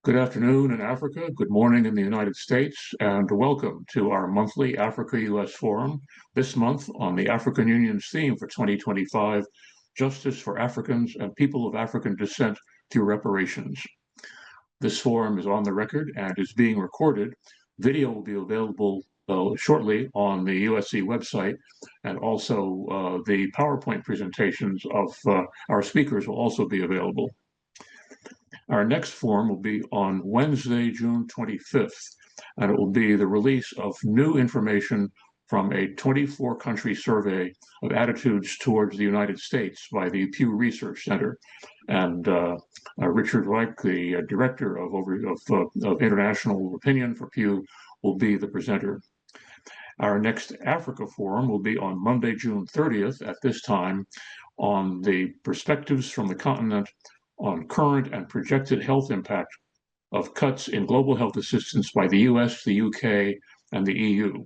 Good afternoon in Africa, good morning in the United States, and welcome to our monthly Africa-U.S. Forum, this month on the African Union's theme for 2025, Justice for Africans and People of African Descent Through Reparations. This forum is on the record and is being recorded. Video will be available shortly on the USC website, and also the PowerPoint presentations of our speakers will also be available. Our next forum will be on Wednesday, June 25th, and it will be the release of new information from a 24-country survey of attitudes towards the United States by the Pew Research Center. And Richard Reich, the director of international opinion for Pew, will be the presenter. Our next Africa Forum will be on Monday, June 30th at this time on the perspectives from the continent on current and projected health impact of cuts in global health assistance by the US, the UK, and the EU.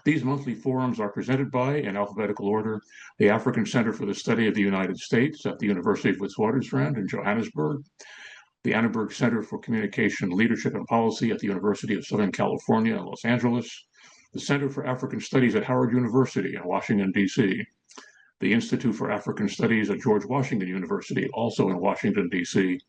These monthly forums are presented by, in alphabetical order, the African Center for the Study of the United States at the University of Witwatersrand in Johannesburg, the Annenberg Center for Communication, Leadership, and Policy at the University of Southern California in Los Angeles, the Center for African Studies at Howard University in Washington, D.C., the Institute for African Studies at George Washington University, also in Washington, D.C.,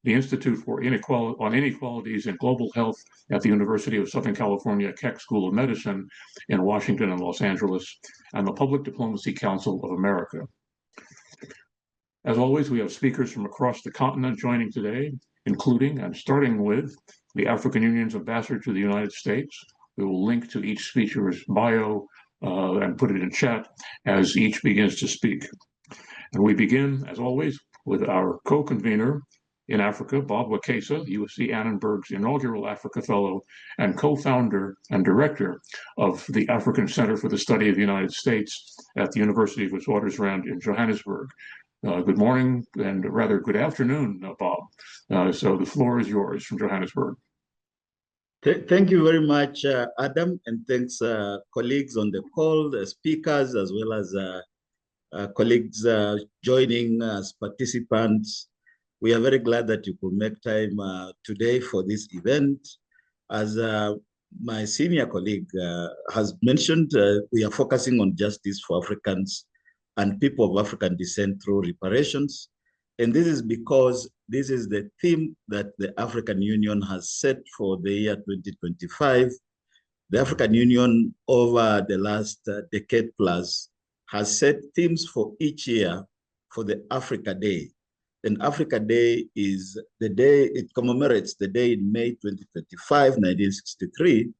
the Institute for Inequalities in Global Health at the University of Southern California Keck School of Medicine in Washington and Los Angeles, and the Public Diplomacy Council of America. As always, we have speakers from across the continent joining today, including and starting with the African Union's ambassador to the United States. We will link to each speaker's bio and put it in chat as each begins to speak. And we begin, as always, with our co-convener in Africa, Bob Wekesa, USC Annenberg's inaugural Africa Fellow and co-founder and director of the African Center for the Study of the United States at the University of Witwatersrand in Johannesburg. Good morning, and rather good afternoon, Bob. So the floor is yours from Johannesburg. Thank you very much, Adam, and thanks colleagues on the call, the speakers, as well as colleagues joining as participants. We are very glad that you could make time today for this event. As my senior colleague has mentioned, we are focusing on justice for Africans and people of African descent through reparations. And this is because this is the theme that the African Union has set for the year 2025. The African Union, over the last decade plus, has set themes for each year for the Africa Day. And Africa Day is the day, it commemorates the day in May 2025, 1963,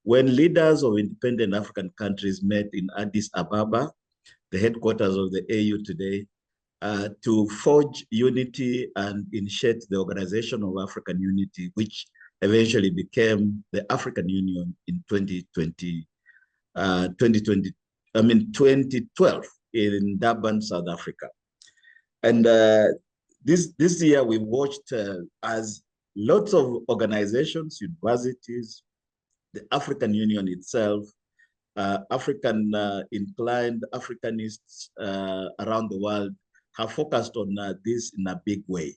when leaders of independent African countries met in Addis Ababa, the headquarters of the AU today, to forge unity and initiate the Organization of African Unity, which eventually became the African Union in 2012 in Durban, South Africa. And this year we watched as lots of organizations, universities, the African Union itself, African inclined Africanists around the world have focused on this in a big way.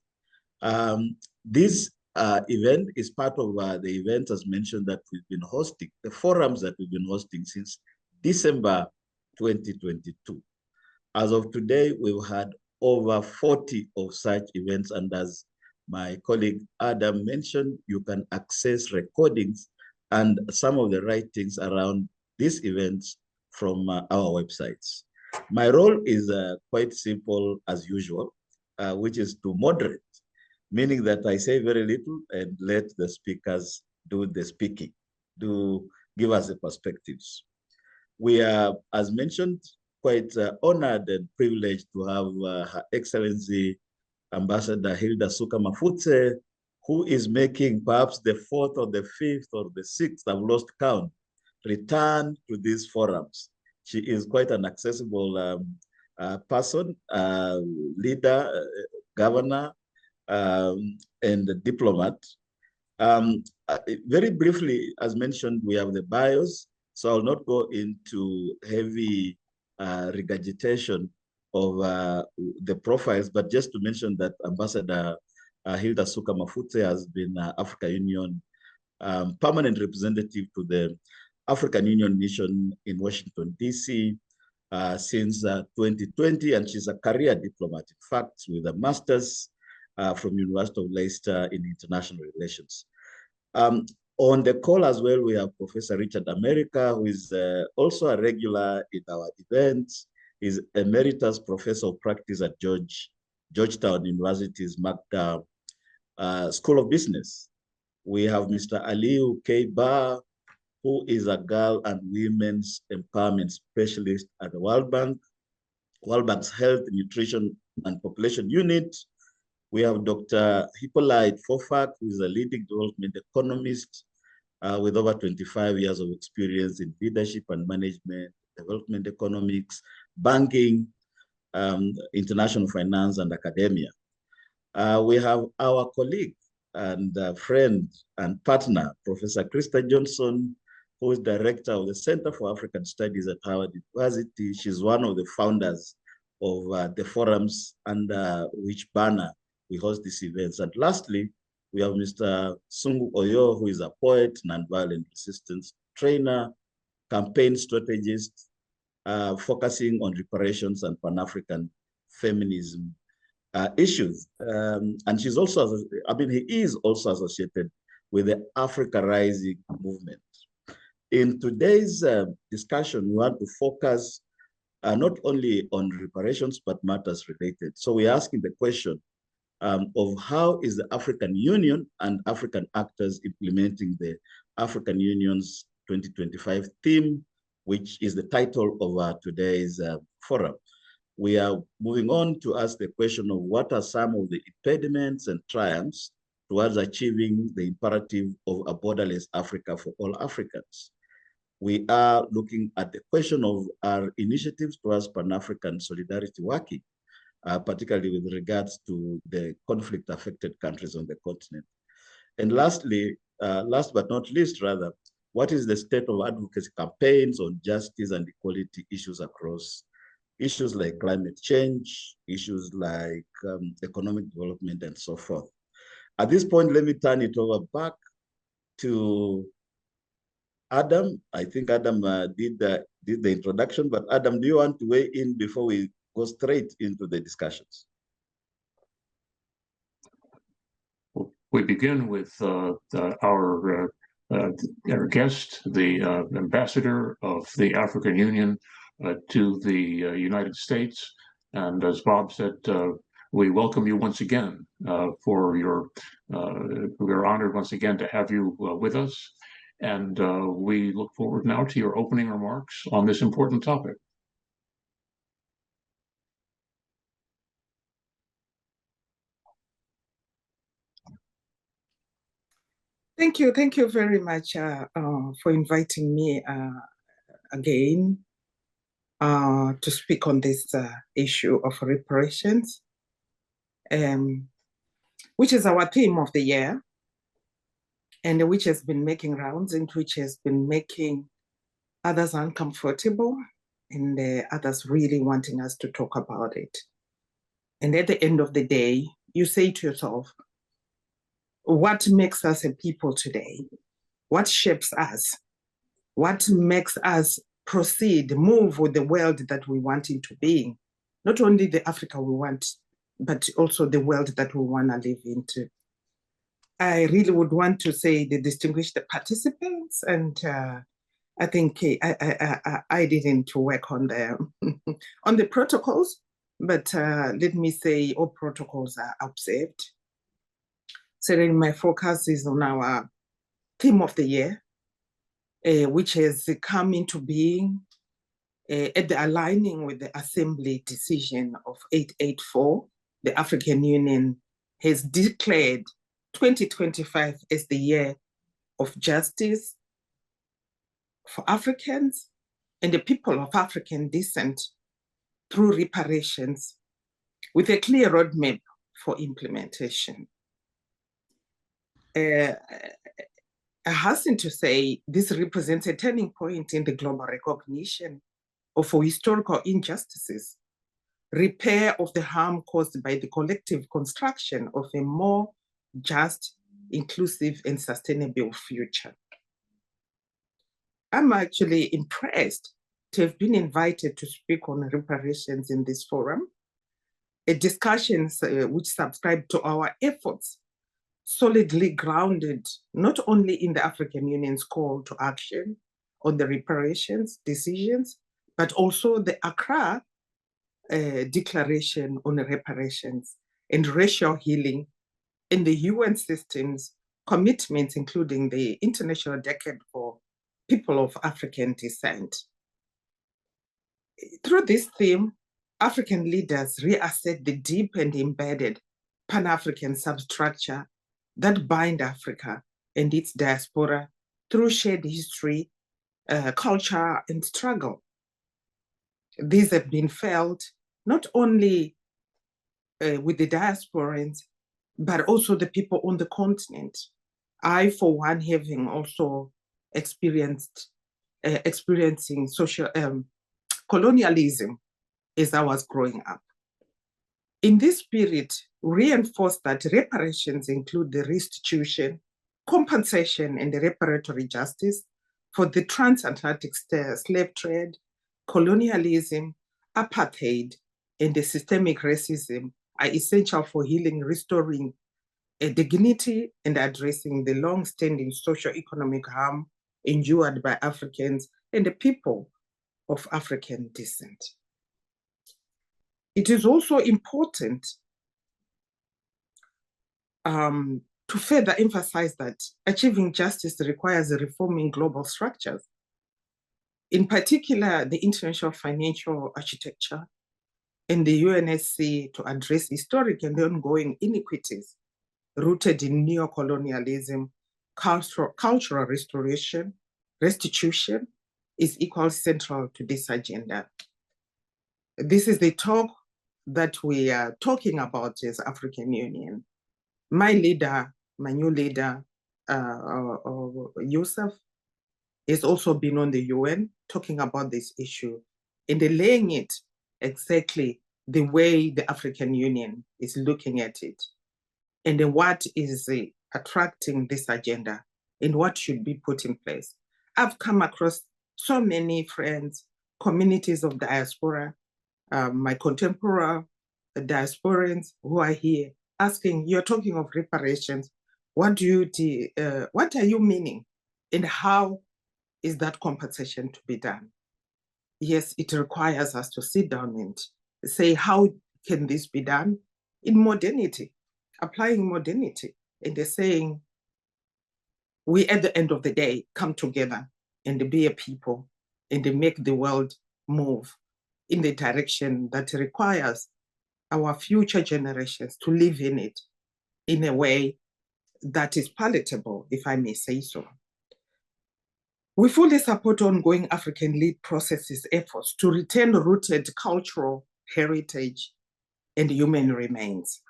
This event is part of the events, as mentioned, that we've been hosting, the forums that we've been hosting since December 2022. As of today, we've had over 40 of such events, and as my colleague Adam mentioned, you can access recordings and some of the writings around these events from our websites. My role is quite simple as usual, which is to moderate, meaning that I say very little and let the speakers do the speaking, to give us the perspectives. We are, as mentioned, quite honored and privileged to have Her Excellency Ambassador Hilda Suka-Mafudze, who is making perhaps the 4th or the 5th or the 6th, I've lost count, return to these forums. She is quite an accessible person, leader, governor, and a diplomat. Very briefly, as mentioned, we have the bios, so I'll not go into heavy regurgitation of the profiles, but just to mention that Ambassador Hilda Suka-Mafudze has been Africa Union permanent representative to the African Union mission in Washington, D.C. Since 2020, and she's a career diplomat, in fact, with a master's from University of Leicester in international relations. On the call as well, we have Professor Richard America, who is also a regular in our events. He's Emeritus Professor of Practice at Georgetown University's Magda School of Business. We have Mr. Alieu K. Barr, who is a girl and women's empowerment specialist at the World Bank, World Bank's Health, Nutrition, and Population Unit. We have Dr. Hippolyte Fofack, who is a leading development economist with over 25 years of experience in leadership and management, development economics, banking, international finance, and academia. We have our colleague and friend and partner, Professor Krista Johnson, who is director of the Center for African Studies at Howard University. She's one of the founders of the forums under which banner we host these events. And lastly, we have Mr. Sungu Oyoo, who is a poet, nonviolent resistance trainer, campaign strategist, focusing on reparations and Pan-African feminism issues. And she's also, he is also associated with the Africa Rising movement. In today's discussion, we want to focus not only on reparations, but matters related. So we're asking the question of how is the African Union and African actors implementing the African Union's 2025 theme, which is the title of today's forum. We are moving on to ask the question of what are some of the impediments and triumphs towards achieving the imperative of a borderless Africa for all Africans. We are looking at the question of our initiatives towards Pan-African solidarity working, particularly with regards to the conflict-affected countries on the continent. And lastly, last but not least, rather, what is the state of advocacy campaigns on justice and equality issues across issues like climate change, issues like economic development, and so forth. At this point, let me turn it over back to Adam. I think Adam did the introduction, but Adam, do you want to weigh in before we go straight into the discussions? We begin with our guest, the ambassador of the African Union to the United States. And as Bob said, we welcome you once again we're honored once again to have you with us. And we look forward now to your opening remarks on this important topic. Thank you very much for inviting me again to speak on this issue of reparations, which is our theme of the year, and which has been making rounds and which has been making others uncomfortable and others really wanting us to talk about it. And at the end of the day, you say to yourself, what makes us a people today? What shapes us? What makes us proceed, move with the world that we want into being? Not only the Africa we want, but also the world that we want to live into. I really would want to say the distinguished participants, and I think I didn't work on the protocols, but let me say all protocols are observed. Certainly my focus is on our theme of the year, which has come into being at the aligning with the Assembly decision of 884. The African Union has declared 2025 as the year of justice for Africans and the people of African descent through reparations, with a clear roadmap for implementation. I hasten to say this represents a turning point in the global recognition of historical injustices, repair of the harm caused by the collective construction of a more just, inclusive, and sustainable future. I'm actually impressed to have been invited to speak on reparations in this forum, a discussion which subscribe to our efforts, solidly grounded not only in the African Union's call to action on the reparations decisions, but also the Accra Declaration on Reparations and Racial Healing in the UN system's commitments, including the International Decade for People of African Descent. Through this theme, African leaders reassert the deep and embedded Pan-African substructure that bind Africa and its diaspora through shared history, culture, and struggle. These have been felt not only with the diasporans, but also the people on the continent. I, for one, having also experiencing social colonialism as I was growing up. In this spirit, reinforced that reparations include the restitution, compensation, and the reparatory justice for the transatlantic slave trade, colonialism, apartheid, and the systemic racism are essential for healing, restoring dignity, and addressing the long-standing socio-economic harm endured by Africans and the people of African descent. It is also important to further emphasize that achieving justice requires reforming global structures, in particular the international financial architecture and the UNSC, to address historic and ongoing inequities rooted in neocolonialism. Cultural restitution is equally central to this agenda. This is the talk that we are talking about as African Union. My leader, my new leader, Yusuf, has also been on the UN talking about this issue and laying it exactly the way the African Union is looking at it, and what is attracting this agenda and what should be put in place. I've come across so many friends, communities of diaspora, my contemporary diasporans who are here asking, you're talking of reparations, what are you meaning? And how is that compensation to be done? Yes, it requires us to sit down and say, how can this be done in modernity, applying modernity, and they're saying, we at the end of the day come together and be a people and make the world move in the direction that requires our future generations to live in it in a way that is palatable, if I may say so. We fully support ongoing African-led processes efforts to retain rooted cultural heritage and human remains.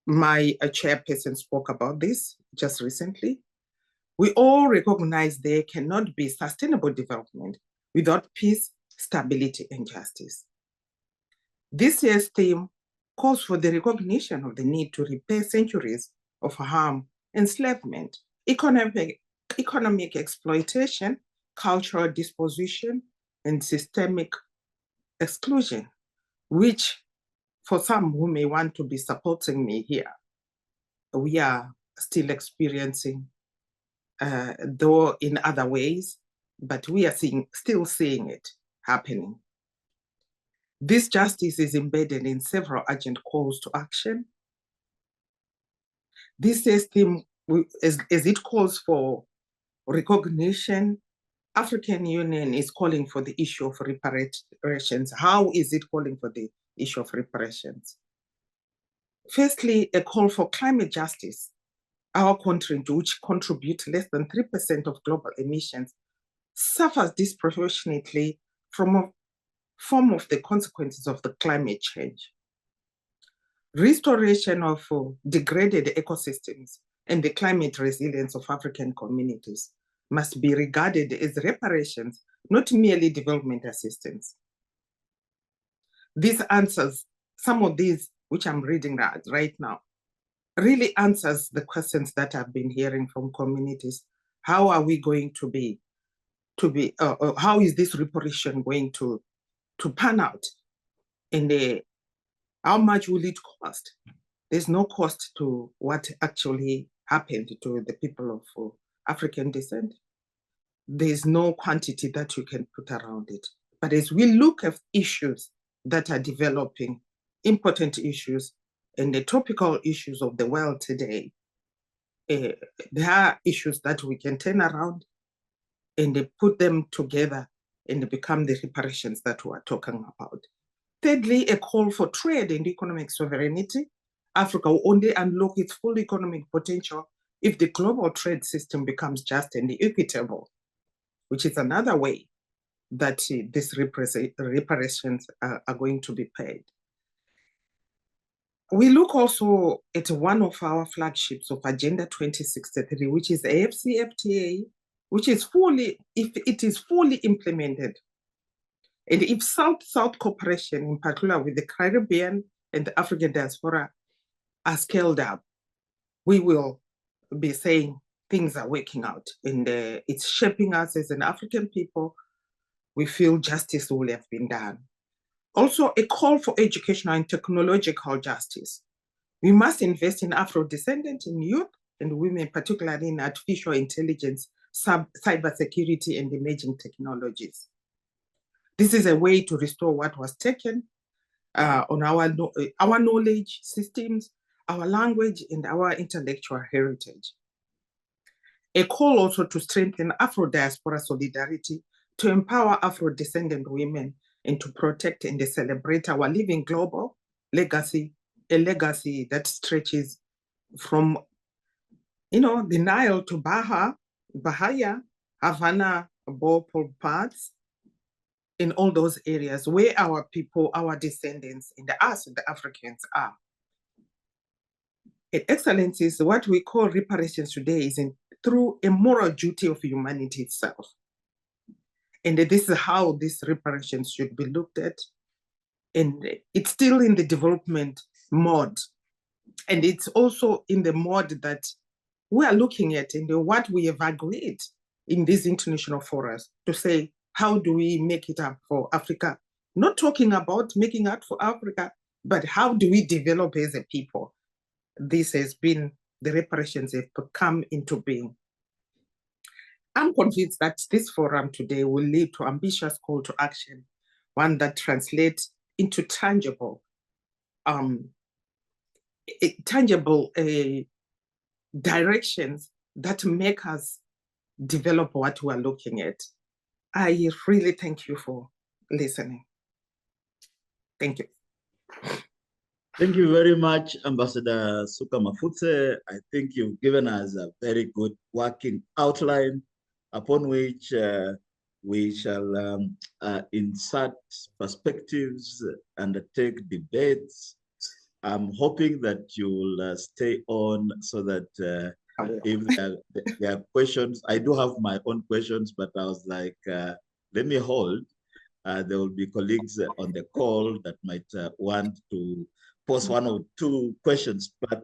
My chairperson spoke about this just recently. We all recognize there cannot be sustainable development without peace, stability, and justice. This year's theme calls for the recognition of the need to repair centuries of harm, enslavement, economic exploitation, cultural disposition, and systemic exclusion, which for some who may want to be supporting me here, we are still experiencing, though in other ways, but we are still seeing it happening. This justice is embedded in several urgent calls to action. This theme, as it calls for recognition, African Union is calling for the issue of reparations. How is it calling for the issue of reparations? Firstly, a call for climate justice. Our country, which contributes less than 3% of global emissions, suffers disproportionately from a form of the consequences of the climate change. Restoration of degraded ecosystems and the climate resilience of African communities must be regarded as reparations, not merely development assistance. This answers some of these, which I'm reading right now, really answers the questions that I've been hearing from communities. How are we going to be, how is this reparation going to pan out? And how much will it cost? There's no cost to what actually happened to the people of African descent. There's no quantity that you can put around it. But as we look at issues that are developing, important issues, and the topical issues of the world today, there are issues that we can turn around and put them together and become the reparations that we are talking about. Thirdly, a call for trade and economic sovereignty. Africa will only unlock its full economic potential if the global trade system becomes just and equitable, which is another way that these reparations are going to be paid. We look also at one of our flagships of Agenda 2063, which is AfCFTA, which is if it is fully implemented, and if South-South cooperation, in particular with the Caribbean and the African diaspora, are scaled up, we will be saying things are working out, and it's shaping us as an African people. We feel justice will have been done. Also, a call for educational and technological justice. We must invest in Afro-descendant, in youth and women, particularly in artificial intelligence, cybersecurity, and emerging technologies. This is a way to restore what was taken on our knowledge systems, our language, and our intellectual heritage. A call also to strengthen Afro-diaspora solidarity, to empower Afro-descendant women, and to protect and celebrate our living global legacy, a legacy that stretches from, the Nile to Bahia, Havana, Bopol parts, in all those areas where our people, our descendants, and us, the Africans, are. And excellencies, what we call reparations today is through a moral duty of humanity itself. And this is how these reparations should be looked at. And it's still in the development mode. And it's also in the mode that we are looking at and what we have agreed in these international forums to say, how do we make it up for Africa? Not talking about making up for Africa, but how do we develop as a people? This has been, the reparations have come into being. I'm convinced that this forum today will lead to ambitious call to action, one that translates into tangible directions that make us develop what we are looking at. I really thank you for listening. Thank you. Thank you very much, Ambassador Suka-Mafudze. I think you've given us a very good working outline upon which we shall insert perspectives, undertake debates. I'm hoping that you will stay on so that if there are questions, I do have my own questions, but I was like, let me hold. There will be colleagues on the call that might want to pose one or two questions, but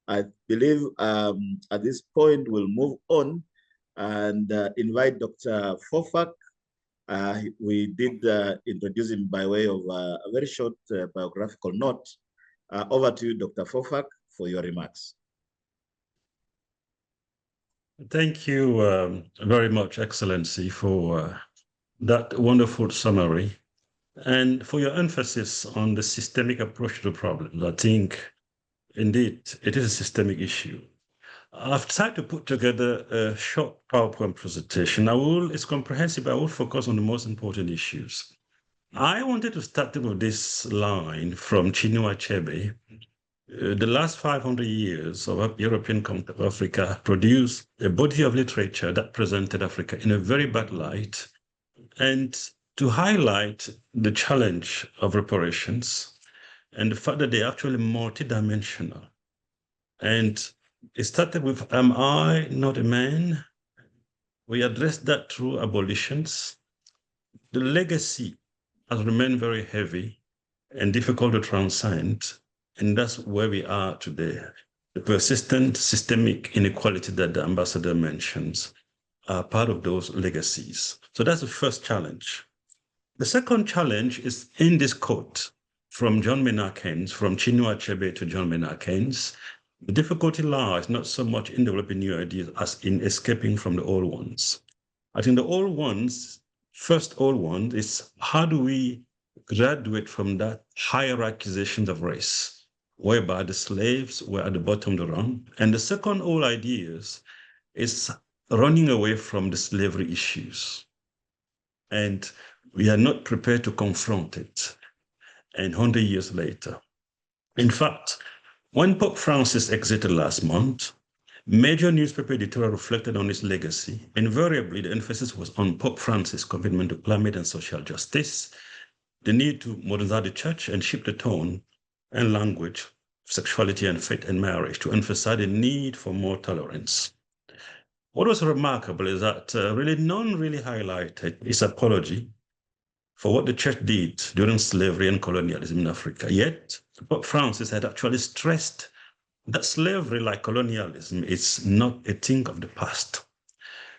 I believe at this point we'll move on and invite Dr. Fofack. We did introduce him by way of a very short biographical note. Over to you, Dr. Fofack, for your remarks. Thank you very much, Excellency, for that wonderful summary and for your emphasis on the systemic approach to the problem. I think, indeed, it is a systemic issue. I've tried to put together a short PowerPoint presentation. It's comprehensive, but I will focus on the most important issues. I wanted to start with this line from Chinua Achebe. The last 500 years of European contact of Africa produced a body of literature that presented Africa in a very bad light, and to highlight the challenge of reparations and the fact that they're actually multidimensional. And it started with, am I not a man? We addressed that through abolitions. The legacy has remained very heavy and difficult to transcend. And that's where we are today. the persistent systemic inequality that the ambassador mentions are part of those legacies. So that's the first challenge. The second challenge is in this quote from John Maynard Keynes, from Chinua Achebe to John Maynard Keynes. The difficulty lies not so much in developing new ideas as in escaping from the old ones. I think the old ones, first old one is how do we graduate from that hierarchization of race, whereby the slaves were at the bottom of the rung. And the second old ideas is running away from the slavery issues. And we are not prepared to confront it. And 100 years later. In fact, when Pope Francis exited last month, major newspaper editorial reflected on his legacy. Invariably, the emphasis was on Pope Francis' commitment to climate and social justice, the need to modernize the church and shift the tone and language of sexuality and faith and marriage to emphasize the need for more tolerance. What was remarkable is that really none really highlighted his apology for what the church did during slavery and colonialism in Africa. Yet, Pope Francis had actually stressed that slavery, like colonialism, is not a thing of the past,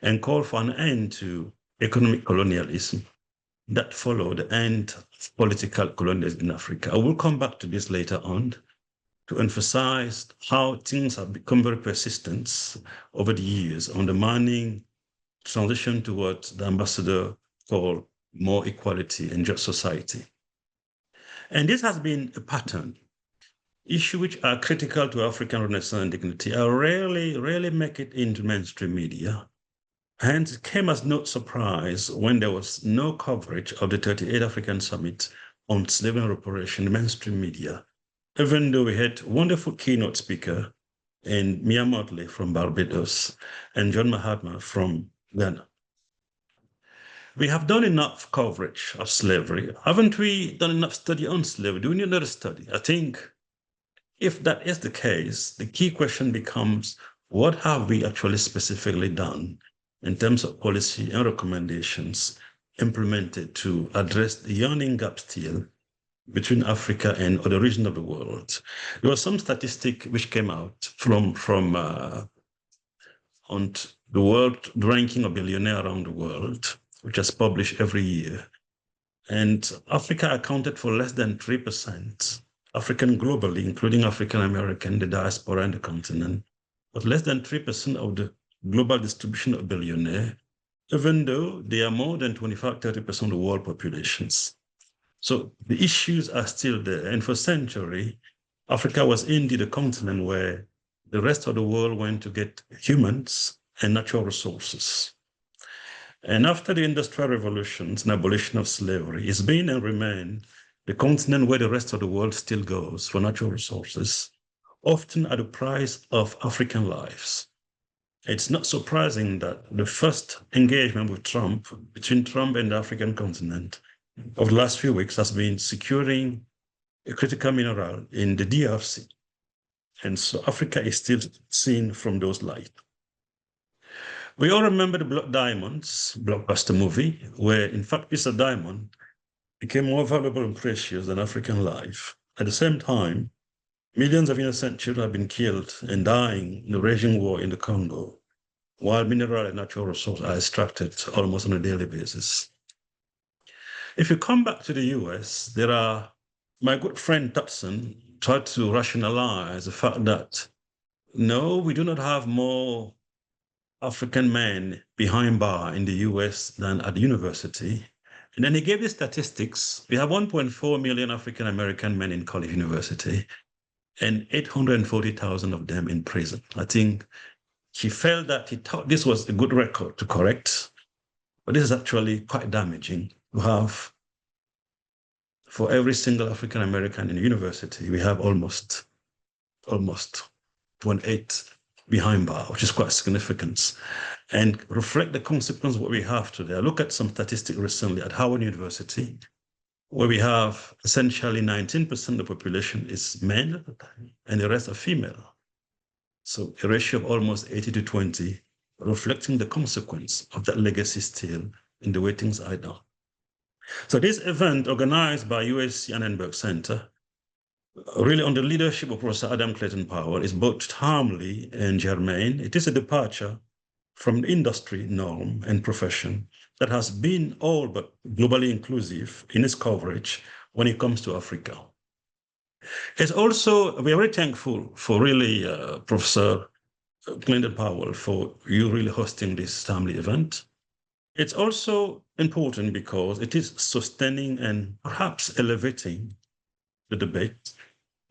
and called for an end to economic colonialism that followed the end of political colonialism in Africa. I will come back to this later on to emphasize how things have become very persistent over the years, undermining transition towards the ambassador called more equality and just society. And this has been a pattern. Issues which are critical to African Renaissance and dignity are rarely make it into mainstream media. Hence, it came as no surprise when there was no coverage of the 38th African Summit on slavery and reparation in mainstream media, even though we had wonderful keynote speaker in Mia Motley from Barbados and John Mahatma from Ghana. We have done enough coverage of slavery. Haven't we done enough study on slavery? Do we need another study? I think if that is the case, the key question becomes, what have we actually specifically done in terms of policy and recommendations implemented to address the yawning gap still between Africa and other regions of the world? There was some statistic which came out from on the world ranking of billionaires around the world, which is published every year. And Africa accounted for less than 3%, African globally, including African American, the diaspora and the continent, but less than 3% of the global distribution of billionaires, even though they are more than 25-30% of the world populations. So the issues are still there. And for centuries, Africa was indeed a continent where the rest of the world went to get humans and natural resources. And after the Industrial Revolutions and abolition of slavery, it's been and remained the continent where the rest of the world still goes for natural resources, often at the price of African lives. It's not surprising that the first engagement with Trump, between Trump and the African continent, over the last few weeks has been securing a critical mineral in the DRC. And so Africa is still seen from those lights. We all remember the Blood Diamonds blockbuster movie, where in fact piece of diamond became more valuable and precious than African life. At the same time, millions of innocent children have been killed and dying in the raging war in the Congo, while mineral and natural resources are extracted almost on a daily basis. If you come back to the US, my good friend Tutson tried to rationalize the fact that, no, we do not have more African men behind bar in the US than at the university. And then he gave the statistics. We have 1.4 million African American men in college university and 840,000 of them in prison. I think he felt that he thought this was a good record to correct, but this is actually quite damaging to have. For every single African American in the university, we have almost 0.8 behind bar, which is quite significant, and reflect the consequence of what we have today. I look at some statistics recently at Howard University, where we have essentially 19% of the population is men and the rest are female. So a ratio of almost 80 to 20, reflecting the consequence of that legacy still in the way things are done. So this event, organized by USC Annenberg Center, really under leadership of Professor Adam Clayton Powell, is both timely and germane. It is a departure from the industry norm and profession that has been all but globally inclusive in its coverage when it comes to Africa. It's also, we are very thankful for really Professor Clayton Powell for you really hosting this timely event. It's also important because it is sustaining and perhaps elevating the debate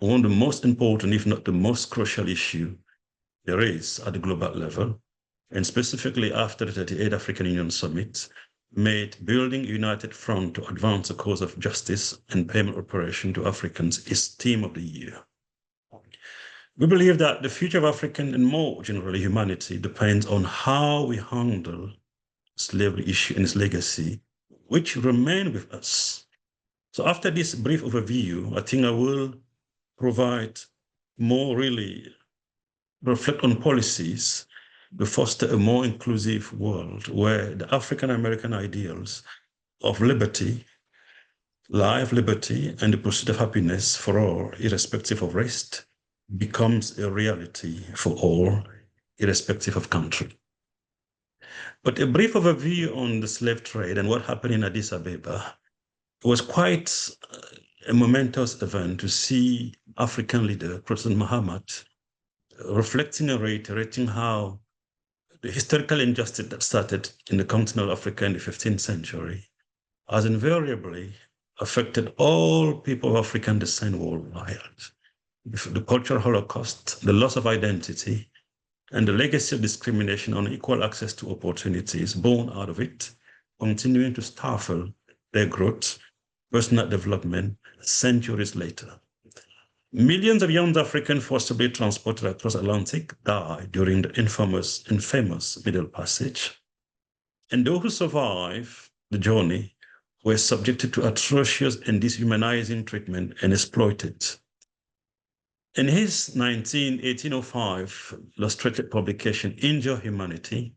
on one of the most important, if not the most crucial issue there is at the global level, and specifically after the 38th African Union Summit, made building a united front to advance the cause of justice and payment reparation to Africans its theme of the year. We believe that the future of African and more generally humanity depends on how we handle slavery issue and its legacy, which remain with us. So after this brief overview, I think I will provide more really reflect on policies to foster a more inclusive world where the African-American ideals of liberty, life, liberty, and the pursuit of happiness for all, irrespective of race, becomes a reality for all, irrespective of country. But a brief overview on the slave trade and what happened in Addis Ababa was quite a momentous event to see African leader, President Muhammad, reflecting and reiterating how the historical injustice that started in the continent of Africa in the 15th century has invariably affected all people of African descent worldwide. The cultural Holocaust, the loss of identity, and the legacy of discrimination on equal access to opportunities born out of it, continuing to stifle their growth, personal development centuries later. Millions of young Africans forcibly transported across the Atlantic died during the infamous Middle Passage. And those who survived the journey were subjected to atrocious and dehumanizing treatment and exploited. In his 1805 illustrated publication, Injure Humanity,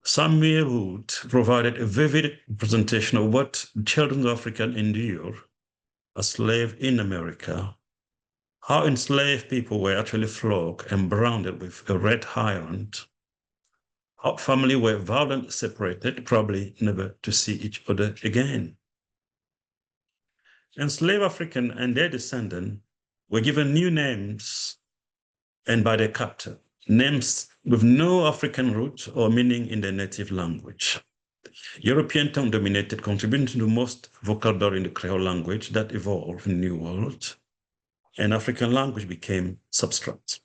Samuel Wood provided a vivid presentation of what children of Africa endure as slaves in America, how enslaved people were actually flogged and branded with a red iron, how families were violently separated, probably never to see each other again. Enslaved Africans and their descendants were given new names and by their captor, names with no African root or meaning in their native language. European tongue dominated, contributing to the most vocabulary in the Creole language that evolved in the New World, and African language became substract.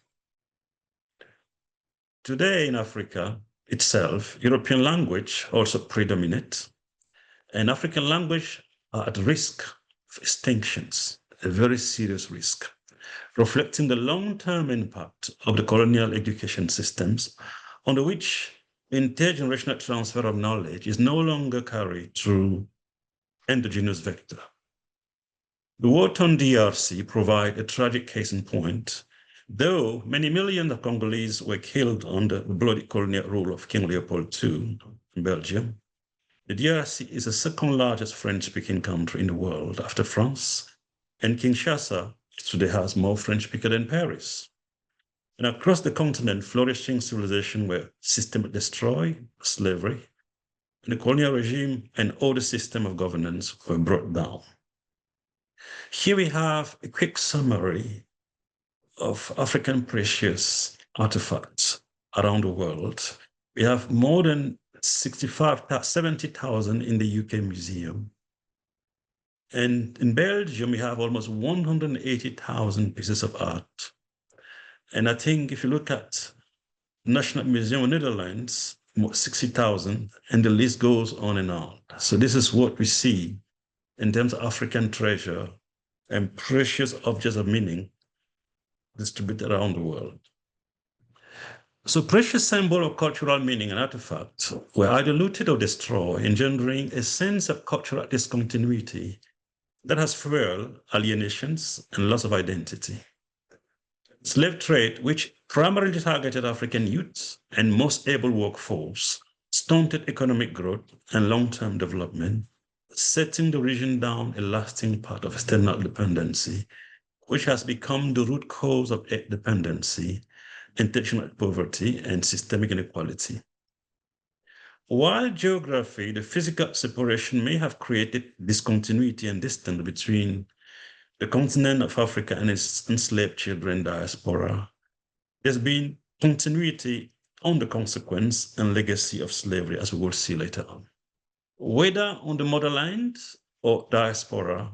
Today in Africa itself, European language also predominate, and African language are at risk of extinctions, a very serious risk, reflecting the long-term impact of the colonial education systems on which intergenerational transfer of knowledge is no longer carried through endogenous vector. The war-torn DRC provide a tragic case in point. Though many millions of Congolese were killed under the bloody colonial rule of King Leopold II in Belgium, the DRC is the second largest French-speaking country in the world after France, and Kinshasa today has more French speakers than Paris. And across the continent, flourishing civilization were systematically destroyed, slavery, and the colonial regime and all the system of governance were brought down. Here we have a quick summary of African precious artifacts around the world. We have more than 70,000 in the UK Museum. And in Belgium, we have almost 180,000 pieces of art. And I think if you look at National Museum of Netherlands, 60,000, and the list goes on and on. So this is what we see in terms of African treasure and precious objects of meaning distributed around the world. So precious symbol of cultural meaning and artifacts were either looted or destroyed, engendering a sense of cultural discontinuity that has fueled alienations and loss of identity. Slave trade, which primarily targeted African youths and most able workforce, stunted economic growth and long-term development, setting the region down a lasting path of external dependency which has become the root cause of dependency, intentional poverty, and systemic inequality. While geography, the physical separation may have created discontinuity and distance between the continent of Africa and its enslaved children diaspora, there's been continuity on the consequence and legacy of slavery, as we will see later on. Whether on the motherland or diaspora,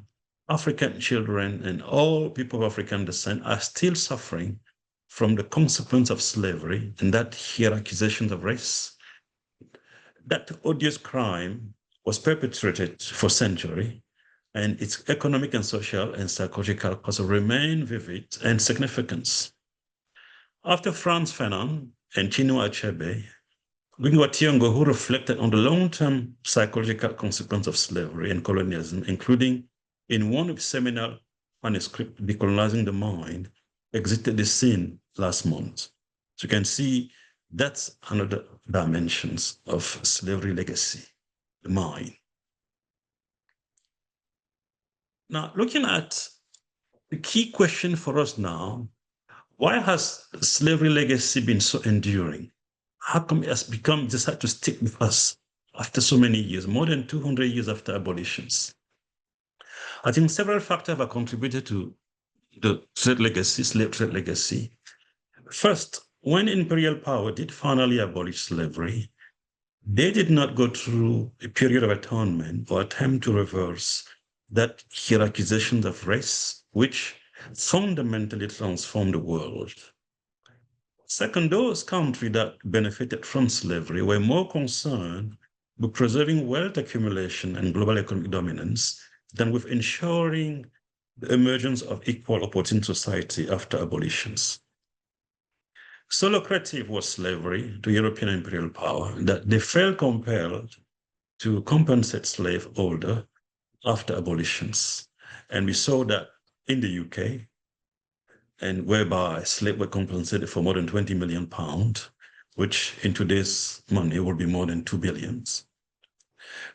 African children and all people of African descent are still suffering from the consequence of slavery and that hierarchization of race. That odious crime was perpetrated for centuries, and its economic and social and psychological costs remain vivid and significant. After Frantz Fanon and Chinua Achebe, Witwatersrand, who reflected on the long-term psychological consequence of slavery and colonialism, including in one of his seminal manuscripts, Decolonizing the Mind, exited the scene last month. So you can see that's another dimensions of slavery legacy, the mind. Now, looking at the key question for us now, why has slavery legacy been so enduring? How come it has become decided to stick with us after so many years, more than 200 years after abolitions? I think several factors have contributed to the slave trade legacy. First, when imperial power did finally abolish slavery, they did not go through a period of atonement or attempt to reverse that hierarchization of race, which fundamentally transformed the world. Second, those countries that benefited from slavery were more concerned with preserving wealth accumulation and global economic dominance than with ensuring the emergence of equal opportunity society after abolitions. So lucrative was slavery to European imperial power that they felt compelled to compensate slaveholders after abolitions. And we saw that in the UK, and whereby slaves were compensated for more than 20 million pounds, which in today's money would be more than 2 billion.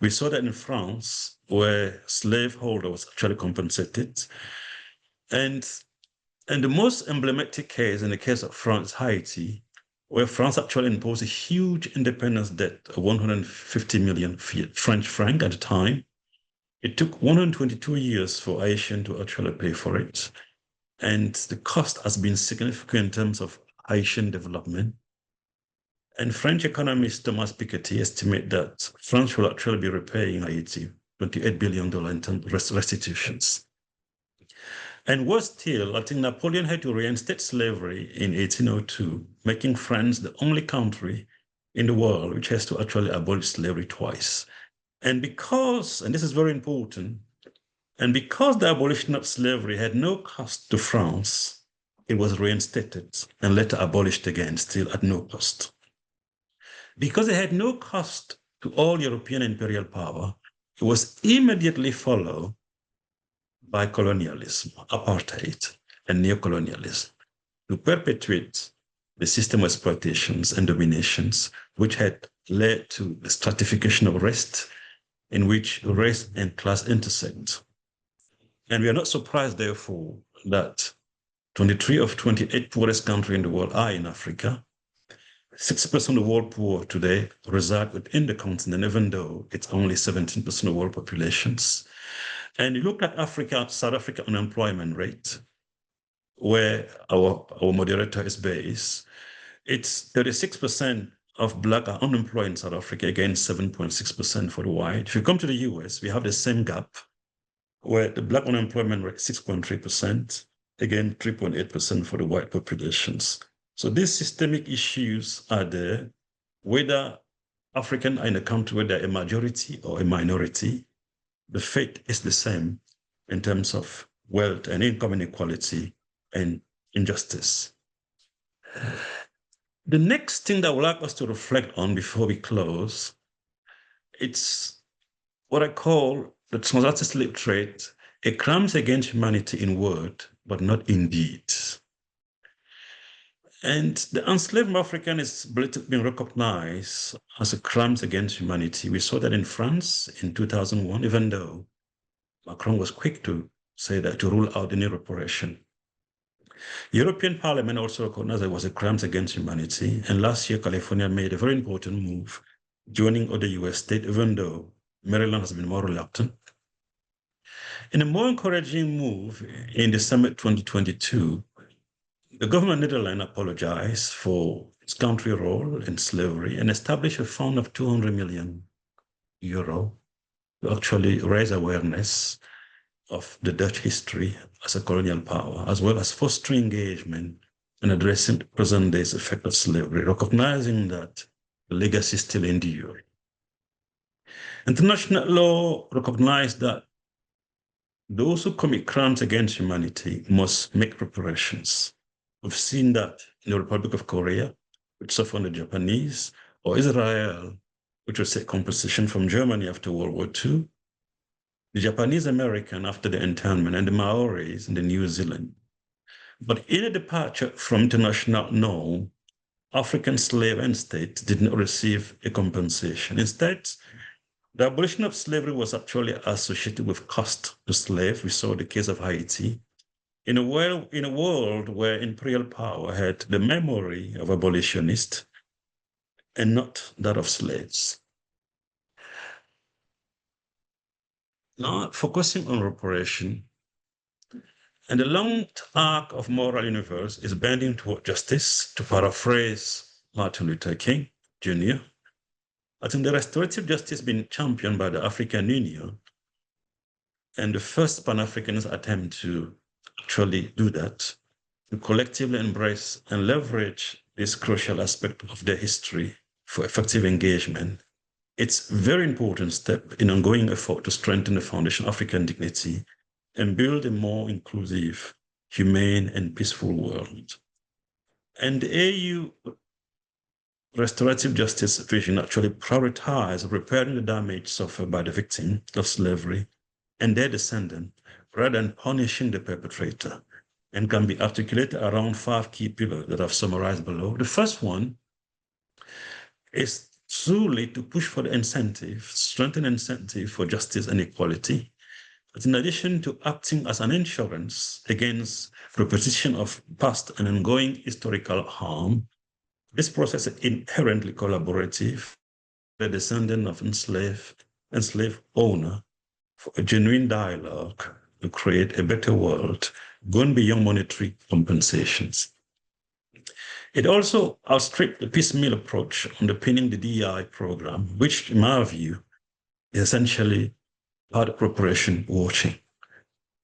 We saw that in France, where slaveholder was actually compensated. And the most emblematic case, in the case of France, Haiti, where France actually imposed a huge independence debt of 150 million French franc at the time. It took 122 years for Haitian to actually pay for it. And the cost has been significant in terms of Haitian development. And French economist Thomas Piketty estimates that France will actually be repaying Haiti $28 billion in terms of restitutions. And worse still, I think Napoleon had to reinstate slavery in 1802, making France the only country in the world which has to actually abolish slavery twice. And because, and this is very important, and because the abolition of slavery had no cost to France, it was reinstated and later abolished again, still at no cost. Because it had no cost to all European imperial power, it was immediately followed by colonialism, apartheid, and neocolonialism to perpetuate the system of exploitations and dominations, which had led to the stratification of race, in which race and class intersect. And we are not surprised, therefore, that 23 of 28 poorest countries in the world are in Africa. 60% of the world poor today reside within the continent, even though it's only 17% of the world populations. And you look at Africa, South Africa unemployment rate, where our moderator is based, it's 36% of Black are unemployed in South Africa, against 7.6% for the white. If you come to the US, we have the same gap, where the Black unemployment rate is 6.3%, again, 3.8% for the white populations. So these systemic issues are there, whether African are in a country where they're a majority or a minority, the fate is the same in terms of wealth and income inequality and injustice. The next thing that I would like us to reflect on before we close, it's what I call the transatlantic slave trade, a crime against humanity in word, but not in deed. And the enslaved African is been recognized as a crime against humanity. We saw that in France in 2001, even though Macron was quick to say that, to rule out any reparation. European Parliament also recognized there was a crime against humanity, and last year California made a very important move, joining other US states, even though Maryland has been more reluctant. In a more encouraging move in December 2022, the government of Netherlands apologized for its country's role in slavery and established a fund of 200 million euro to actually raise awareness of the Dutch history as a colonial power, as well as fostering engagement and addressing the present day's effect of slavery, recognizing that the legacy still endures. International law recognizes that those who commit crimes against humanity must make reparations. We've seen that in the Republic of Korea, which suffered the Japanese, or Israel, which was a compensation from Germany after World War II, the Japanese American after the internment, and the Maoris in the New Zealand. But in a departure from international norm, African slave and states did not receive a compensation. Instead, the abolition of slavery was actually associated with cost to slaves. We saw the case of Haiti. In a world where imperial power had the memory of abolitionists and not that of slaves. Now, focusing on reparation, and the long arc of moral universe is bending toward justice, to paraphrase Martin Luther King Jr. I think the restorative justice being championed by the African Union and the first Pan-Africanist attempt to actually do that, to collectively embrace and leverage this crucial aspect of their history for effective engagement. It's a very important step in ongoing effort to strengthen the foundation of African dignity and build a more inclusive, humane, and peaceful world. And the AU restorative justice vision actually prioritizes repairing the damage suffered by the victim of slavery and their descendant, rather than punishing the perpetrator, and can be articulated around 5 key pillars that I've summarized below. The first one is solely to push for the incentive, strengthen incentive for justice and equality. But in addition to acting as an insurance against repetition of past and ongoing historical harm, this process is inherently collaborative. The descendant of enslaved owner for a genuine dialogue to create a better world, going beyond monetary compensations. It also outstripped the piecemeal approach underpinning the DEI program, which, in my view, is essentially part of reparation watching.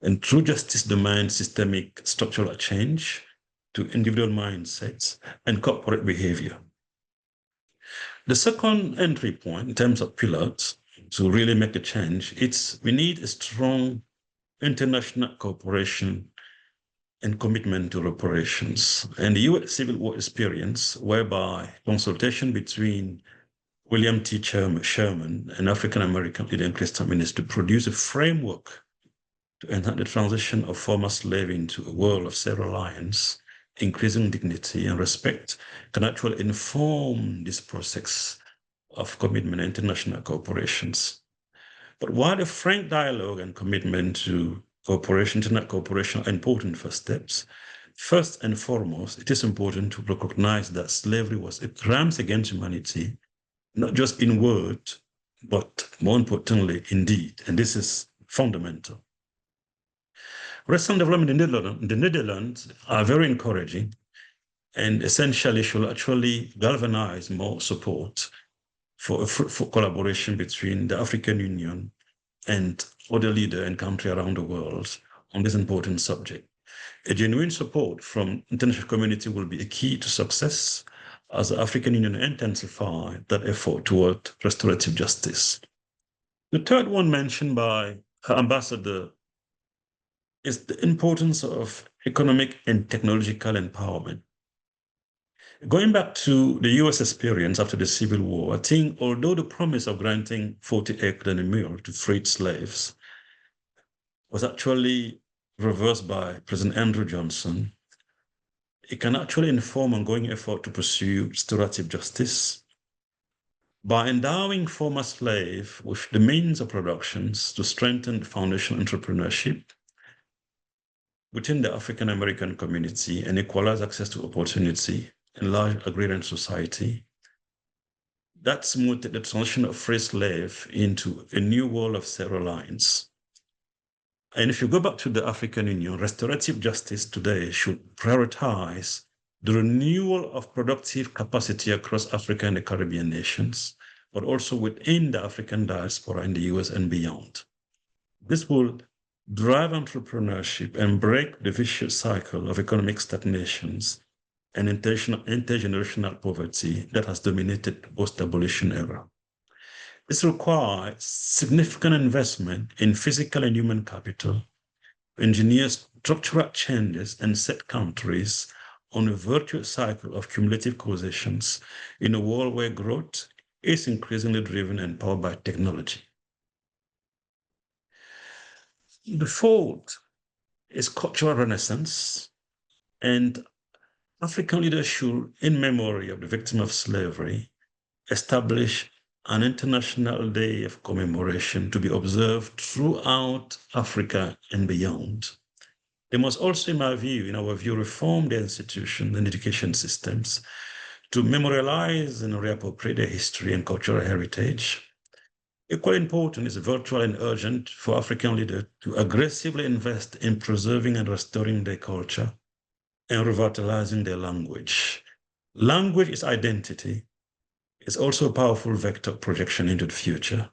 And true justice demands systemic structural change to individual mindsets and corporate behavior. The second entry point in terms of pillars to really make a change, we need a strong international cooperation and commitment to reparations. And the US Civil War experience, whereby consultation between William T. Sherman and African-American leader Krista to produce a framework to enhance the transition of former slaves into a world of self-reliance, increasing dignity and respect, can actually inform this process of commitment and international cooperations. But while a frank dialogue and commitment to cooperation, international cooperation, are important first steps, first and foremost, it is important to recognize that slavery was a crime against humanity, not just in word, but more importantly, in deed. And this is fundamental. Recent development in the Netherlands are very encouraging and essentially should actually galvanize more support for collaboration between the African Union and other leaders and countries around the world on this important subject. A genuine support from the international community will be a key to success as the African Union intensifies that effort toward restorative justice. The third one mentioned by her ambassador is the importance of economic and technological empowerment. Going back to the US experience after the Civil War, I think although the promise of granting 40 acres and a mule to freed slaves was actually reversed by President Andrew Johnson, it can actually inform ongoing effort to pursue restorative justice by endowing former slaves with the means of production to strengthen the foundation of entrepreneurship within the African American community and equalize access to opportunity in large agrarian society. That smoothed the transition of free slave into a new world of zero lines. And if you go back to the African Union, restorative justice today should prioritize the renewal of productive capacity across Africa and the Caribbean nations, but also within the African diaspora in the US and beyond. This will drive entrepreneurship and break the vicious cycle of economic stagnations and intergenerational poverty that has dominated the post-abolition era. This requires significant investment in physical and human capital, engineer structural changes and set countries on a virtuous cycle of cumulative causations in a world where growth is increasingly driven and powered by technology. The fourth is cultural renaissance, and African leaders should, in memory of the victim of slavery, establish an international day of commemoration to be observed throughout Africa and beyond. They must also, in our view, reform their institutions and education systems to memorialize and reappropriate their history and cultural heritage. Equally important is virtual and urgent for African leaders to aggressively invest in preserving and restoring their culture and revitalizing their language. Language is identity. It's also a powerful vector of projection into the future.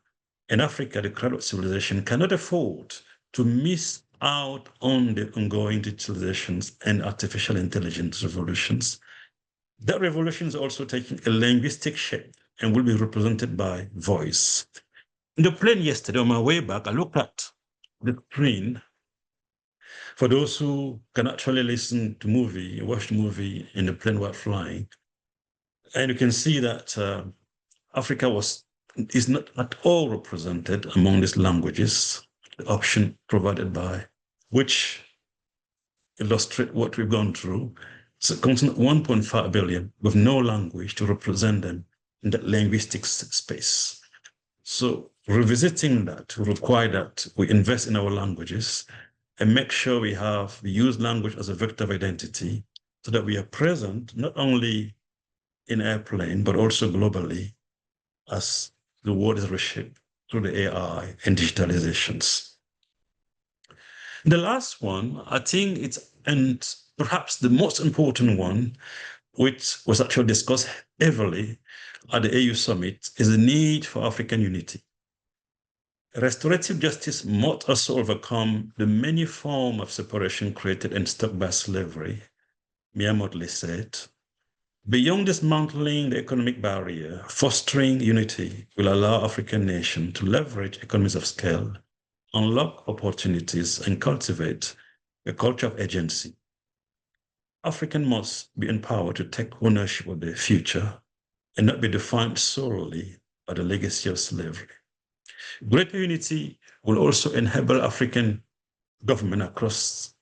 In Africa, the cradle of civilization cannot afford to miss out on the ongoing digitalizations and artificial intelligence revolutions. That revolution is also taking a linguistic shape and will be represented by voice. In the plane yesterday, on my way back, I looked at the screen. For those who can actually listen to watch the movie in the plane while flying, and you can see that Africa is not at all represented among these languages, the option provided by, which illustrate what we've gone through. It's a continent 1.5 billion with no language to represent them in that linguistic space. So revisiting that will require that we invest in our languages and make sure we use language as a vector of identity so that we are present not only in airplane, but also globally as the world is reshaped through the AI and digitalizations. The last one, I think and perhaps the most important one, which was actually discussed heavily at the AU summit, is the need for African unity. Restorative justice must also overcome the many forms of separation created and stuck by slavery, Miyamoto said. Beyond dismantling the economic barrier, fostering unity will allow African nations to leverage economies of scale, unlock opportunities, and cultivate a culture of agency. Africans must be empowered to take ownership of their future and not be defined solely by the legacy of slavery. Greater unity will also enable African government across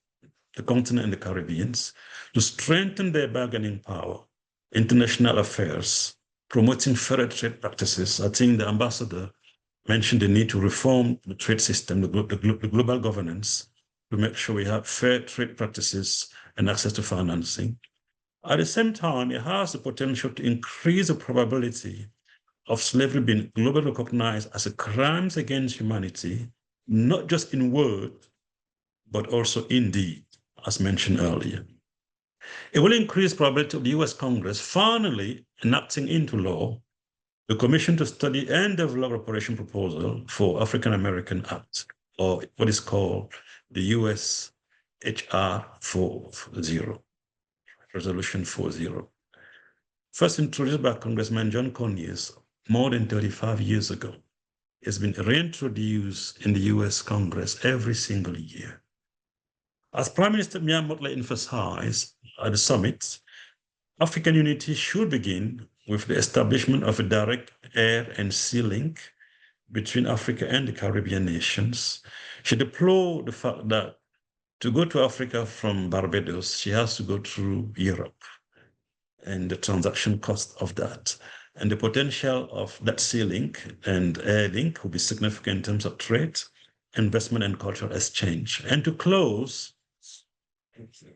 the continent and the Caribbean to strengthen their bargaining power, international affairs, promoting fair trade practices. I think the ambassador mentioned the need to reform the trade system, the global governance, to make sure we have fair trade practices and access to financing. At the same time, it has the potential to increase the probability of slavery being globally recognized as a crime against humanity, not just in word, but also in deed, as mentioned earlier. It will increase the probability of the US Congress finally enacting into law the Commission to Study and Develop Reparation Proposal for African American Act, or what is called the US HR 40, Resolution 40. First introduced by Congressman John Conyers more than 35 years ago. It's been reintroduced in the US Congress every single year. As Prime Minister Miyamoto emphasized at the summit, African unity should begin with the establishment of a direct air and sea link between Africa and the Caribbean nations. She deplored the fact that to go to Africa from Barbados, she has to go through Europe and the transaction cost of that. And the potential of that sea link and air link will be significant in terms of trade, investment, and cultural exchange. And to close,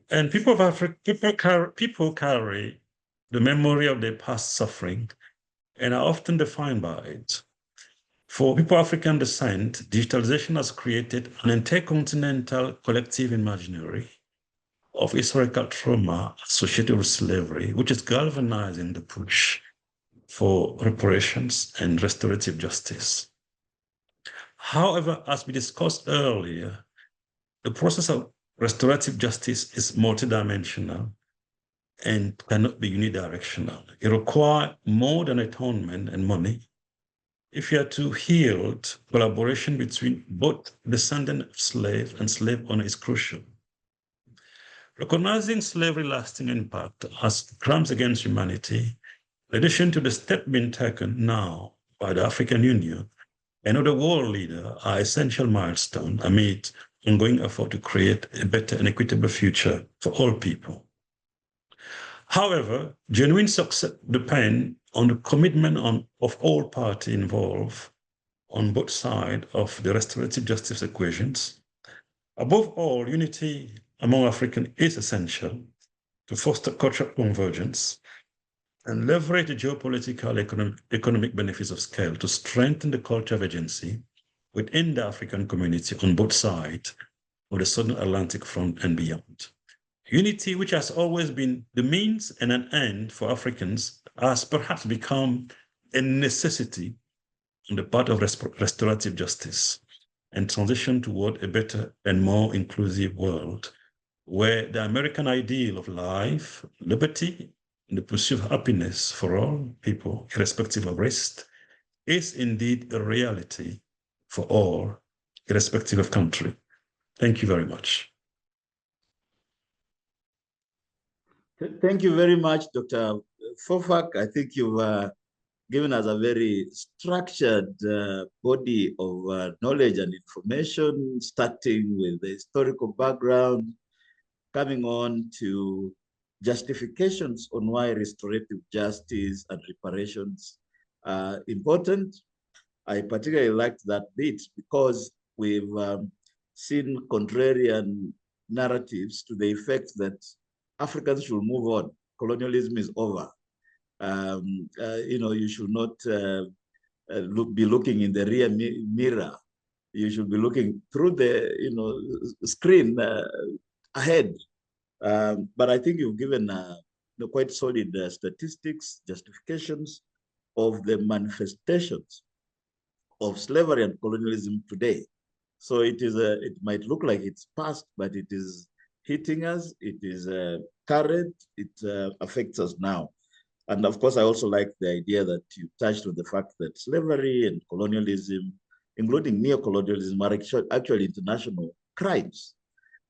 And people of Africa, people carry the memory of their past suffering and are often defined by it. For people of African descent, digitalization has created an intercontinental collective imaginary of historical trauma associated with slavery, which is galvanizing the push for reparations and restorative justice. However, as we discussed earlier, the process of restorative justice is multidimensional and cannot be unidirectional. It requires more than atonement and money. If you are to yield, collaboration between both descendant of slave and slave owner is crucial. Recognizing slavery's lasting impact as crimes against humanity, in addition to the step being taken now by the African Union and other world leaders, are essential milestones amid ongoing effort to create a better and equitable future for all people. However, genuine success depends on the commitment of all parties involved on both sides of the restorative justice equations. Above all, unity among Africans is essential to foster cultural convergence and leverage the geopolitical economic benefits of scale to strengthen the culture of agency within the African community on both sides of the Southern Atlantic front and beyond. Unity, which has always been the means and an end for Africans, has perhaps become a necessity on the part of restorative justice and transition toward a better and more inclusive world where the American ideal of life, liberty, and the pursuit of happiness for all people, irrespective of race, is indeed a reality for all, irrespective of country. Thank you very much. Thank you very much, Dr. Fofack. I think you've given us a very structured body of knowledge and information, starting with the historical background, coming on to justifications on why restorative justice and reparations are important. I particularly liked that bit because we've seen contrarian narratives to the effect that Africans should move on. Colonialism is over. You should not be looking in the rear mirror. You should be looking through the screen ahead. But I think you've given quite solid statistics, justifications of the manifestations of slavery and colonialism today. So it might look like it's past, but it is hitting us, it is current, it affects us now. And of course, I also like the idea that you touched on the fact that slavery and colonialism, including neocolonialism, are actually international crimes,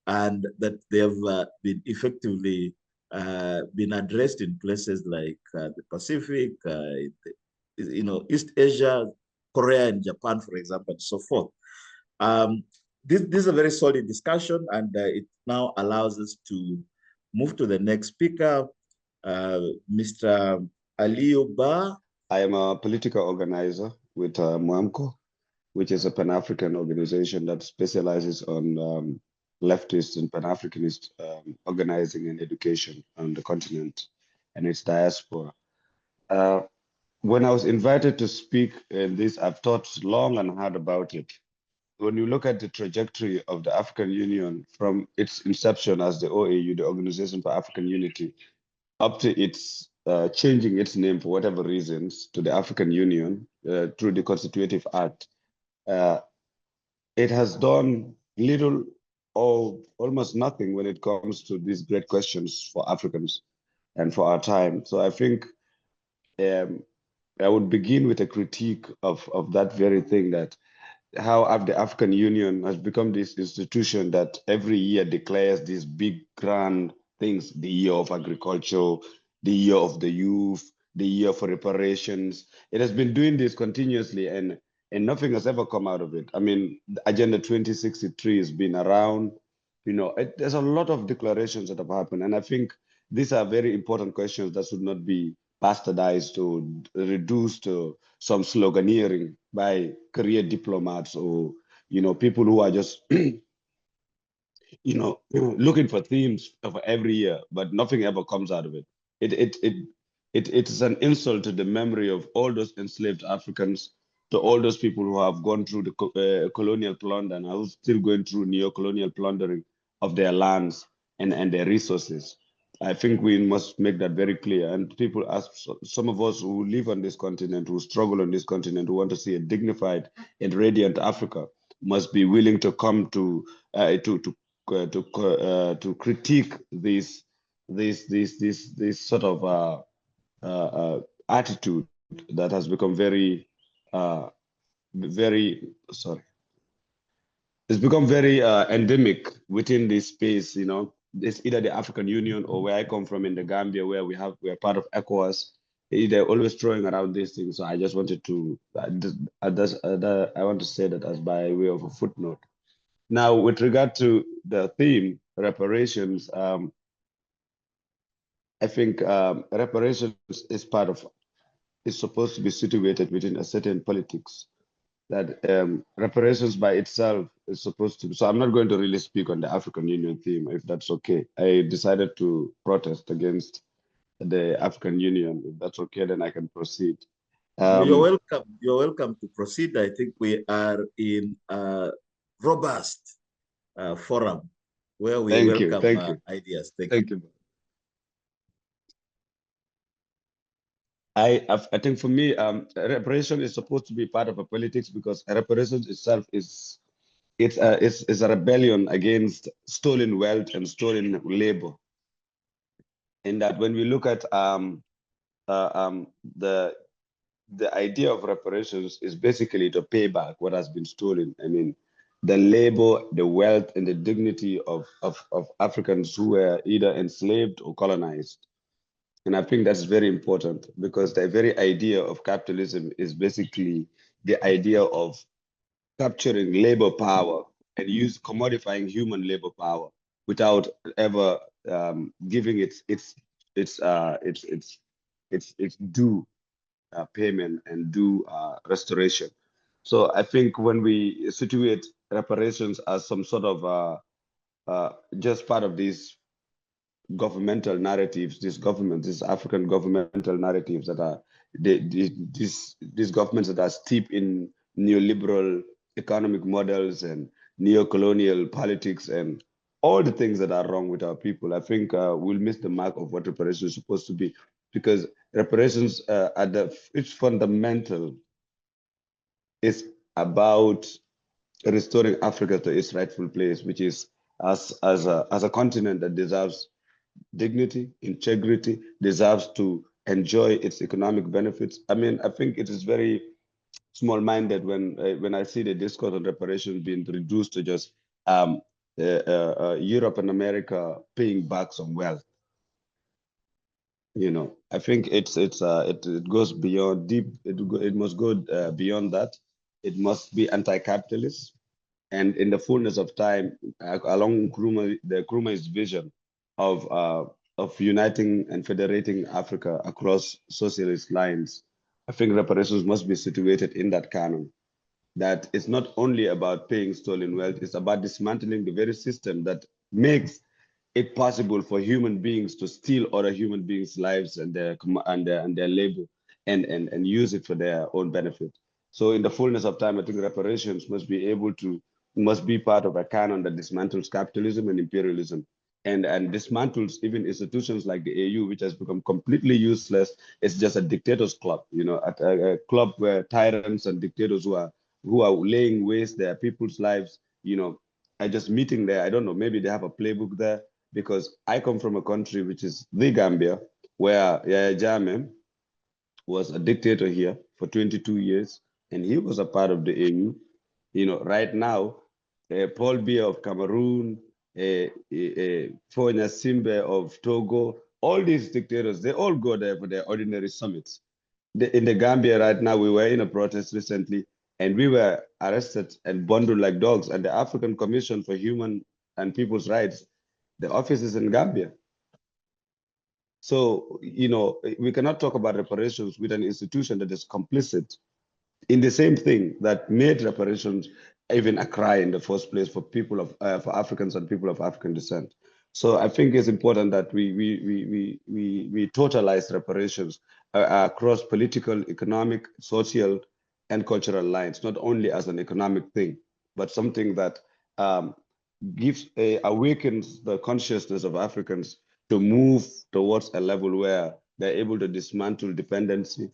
and that they have been effectively been addressed in places like the Pacific, East Asia, Korea and Japan, for example, and so forth. This is a very solid discussion, and it now allows us to move to the next speaker, Mr. Alieu. I am a political organizer with MWAMCO, which is a Pan-African organization that specializes on leftist and Pan-Africanist organizing and education on the continent and its diaspora. When I was invited to speak in this, I've thought long and hard about it. When you look at the trajectory of the African Union from its inception as the OAU, the Organization for African Unity, up to its changing its name for whatever reasons to the African Union through the Constitutive Act, it has done little or almost nothing when it comes to these great questions for Africans and for our time. So I think I would begin with a critique of that very thing, that how the African Union has become this institution that every year declares these big grand things: the year of agriculture, the year of the youth, the year for reparations. It has been doing this continuously, and nothing has ever come out of it. I mean, Agenda 2063 has been around. There's a lot of declarations that have happened, and I think these are very important questions that should not be bastardized or reduced to some sloganeering by career diplomats or people who are just looking for themes for every year, but nothing ever comes out of it. It is an insult to the memory of all those enslaved Africans, to all those people who have gone through the colonial plunder and are still going through neo-colonial plundering of their lands and their resources. I think we must make that very clear. And people ask, some of us who live on this continent, who struggle on this continent, who want to see a dignified and radiant Africa, must be willing to come to critique this sort of attitude that has become very it's become very endemic within this space. It's either the African Union or where I come from in the Gambia, where we're part of ECOWAS. They're always throwing around these things. So I just wanted to I want to say that as by way of a footnote. Now, with regard to the theme, reparations, I think reparations is supposed to be situated within a certain politics. That reparations by itself is supposed to be. So I'm not going to really speak on the African Union theme, if that's okay. I decided to protest against the African Union. If that's okay, then I can proceed. You're welcome. You're welcome to proceed. I think we are in a robust forum where we welcome ideas. Thank you. I think for me, reparation is supposed to be part of a politics because reparations itself is a rebellion against stolen wealth and stolen labor. In that, when we look at the idea of reparations is basically to pay back what has been stolen. I mean, the labor, the wealth, and the dignity of Africans who were either enslaved or colonized. And I think that's very important because the very idea of capitalism is basically the idea of capturing labor power and commodifying human labor power without ever giving its due payment and due restoration. So I think when we situate reparations as some sort of just part of these governmental narratives, these African governmental narratives that are these governments that are steeped in neoliberal economic models and neo-colonial politics and all the things that are wrong with our people, I think we'll miss the mark of what reparations is supposed to be, because reparations at its fundamental is about restoring Africa to its rightful place, which is as a continent that deserves dignity, integrity, deserves to enjoy its economic benefits. I mean, I think it is very small-minded when I see the discourse on reparations being reduced to just Europe and America paying back some wealth. I think it goes beyond deep. It must go beyond that. It must be anti-capitalist, and in the fullness of time, along the Nkrumah's vision of uniting and federating Africa across socialist lines, I think reparations must be situated in that canon. That it's not only about paying stolen wealth; it's about dismantling the very system that makes it possible for human beings to steal other human beings' lives and their labor and use it for their own benefit. So in the fullness of time, I think reparations must be part of a canon that dismantles capitalism and imperialism and dismantles even institutions like the AU, which has become completely useless. It's just a dictator's club, a club where tyrants and dictators who are laying waste their people's lives, are just meeting there. I don't know, maybe they have a playbook there, because I come from a country which is the Gambia, where Yahya Jammeh was a dictator here for 22 years, and he was a part of the AU. Right now, Paul Biya of Cameroon, Fonya Simbe of Togo, all these dictators, they all go there for their ordinary summits. In the Gambia right now, we were in a protest recently, and we were arrested and bundled like dogs, and the African Commission for Human and People's Rights, the office is in Gambia. So, we cannot talk about reparations with an institution that is complicit in the same thing that made reparations even Accra in the first place for people of for Africans and people of African descent. So I think it's important that we totalize reparations across political, economic, social, and cultural lines, not only as an economic thing, but something that awakens the consciousness of Africans to move towards a level where they're able to dismantle dependency,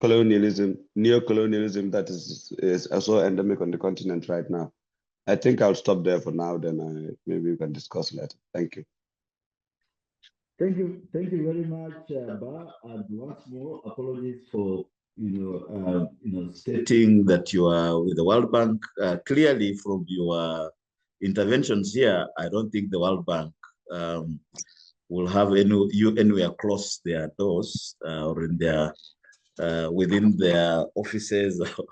colonialism, neo-colonialism that is also endemic on the continent right now. I think I'll stop there for now, then maybe we can discuss later. Thank you. Thank you very much, Ba. And once more, apologies for stating that you are with the World Bank. Clearly, from your interventions here, I don't think the World Bank will have you anywhere close their doors or in their within their offices or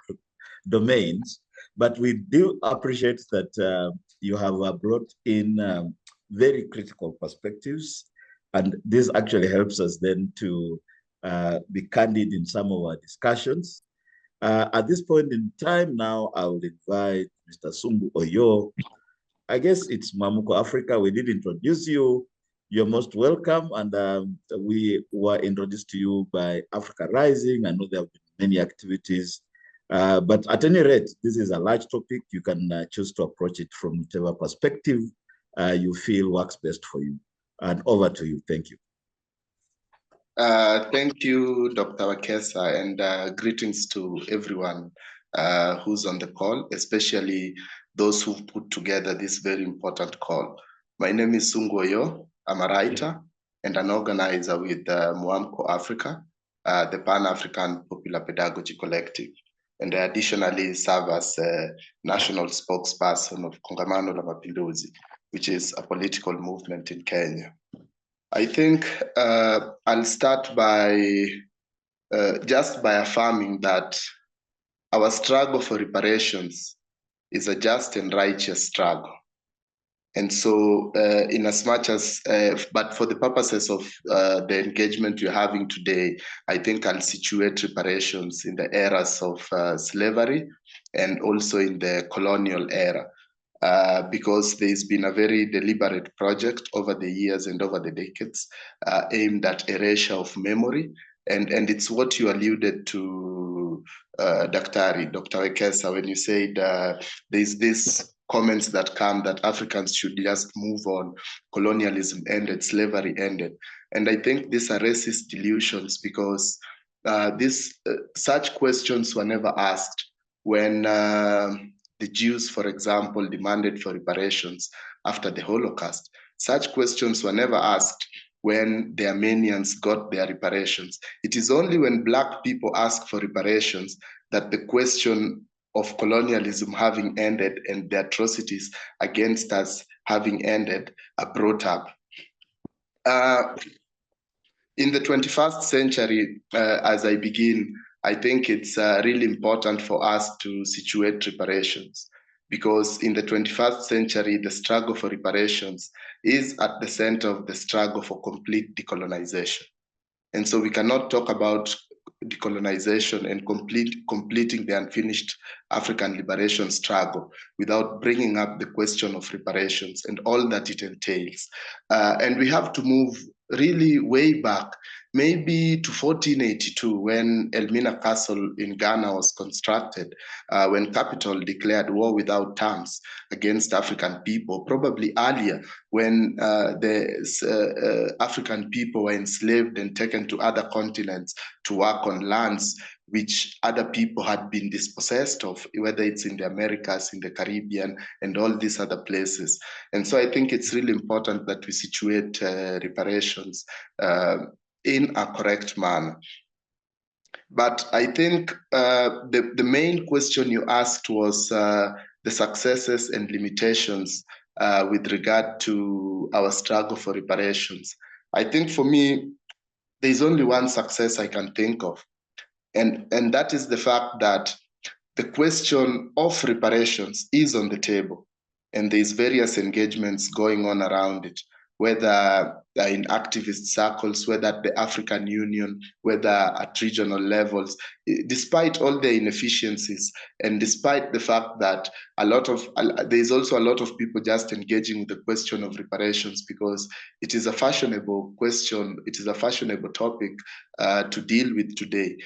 domains. But we do appreciate that you have brought in very critical perspectives, and this actually helps us then to be candid in some of our discussions. At this point in time now, I will invite Mr. Sungu Oyoo. I guess it's Mamuko Africa. We did introduce you. You're most welcome. And we were introduced to you by Africa Rising. I know there have been many activities. But at any rate, this is a large topic. You can choose to approach it from whatever perspective you feel works best for you. And over to you. Thank you. Thank you, Dr. Wekesa, and greetings to everyone who's on the call, especially those who've put together this very important call. My name is Sungu Oyoo. I'm a writer and an organizer with Mwamko Africa, the Pan-African Popular Pedagogy Collective. And I additionally serve as a national spokesperson of Kongamano la Mapinduzi, which is a political movement in Kenya. I think I'll start by just by affirming that our struggle for reparations is a just and righteous struggle. And so in as much as, but for the purposes of the engagement we're having today, I think I'll situate reparations in the eras of slavery and also in the colonial era. Because there's been a very deliberate project over the years and over the decades aimed at erasure of memory. And it's what you alluded to, Dr. Wekesa, when you said there's this comments that come that Africans should just move on, colonialism ended, slavery ended. And I think these are racist delusions because such questions were never asked when the Jews, for example, demanded for reparations after the Holocaust. Such questions were never asked when the Armenians got their reparations. It is only when Black people ask for reparations that the question of colonialism having ended and the atrocities against us having ended are brought up. In the 21st century, as I begin, I think it's really important for us to situate reparations, because in the 21st century, the struggle for reparations is at the center of the struggle for complete decolonization. And so we cannot talk about decolonization and completing the unfinished African liberation struggle without bringing up the question of reparations and all that it entails. And we have to move really way back, maybe to 1482, when Elmina Castle in Ghana was constructed, when capital declared war without terms against African people, probably earlier when the African people were enslaved and taken to other continents to work on lands which other people had been dispossessed of, whether it's in the Americas, in the Caribbean, and all these other places. And so I think it's really important that we situate reparations in a correct manner. But I think the main question you asked was the successes and limitations with regard to our struggle for reparations. I think for me, there's only one success I can think of. And that is the fact that the question of reparations is on the table, and there's various engagements going on around it. whether in activist circles, whether at the African Union, whether at regional levels, despite all the inefficiencies, and despite the fact that there's also a lot of people just engaging with the question of reparations because it is a fashionable question, it is a fashionable topic to deal with today.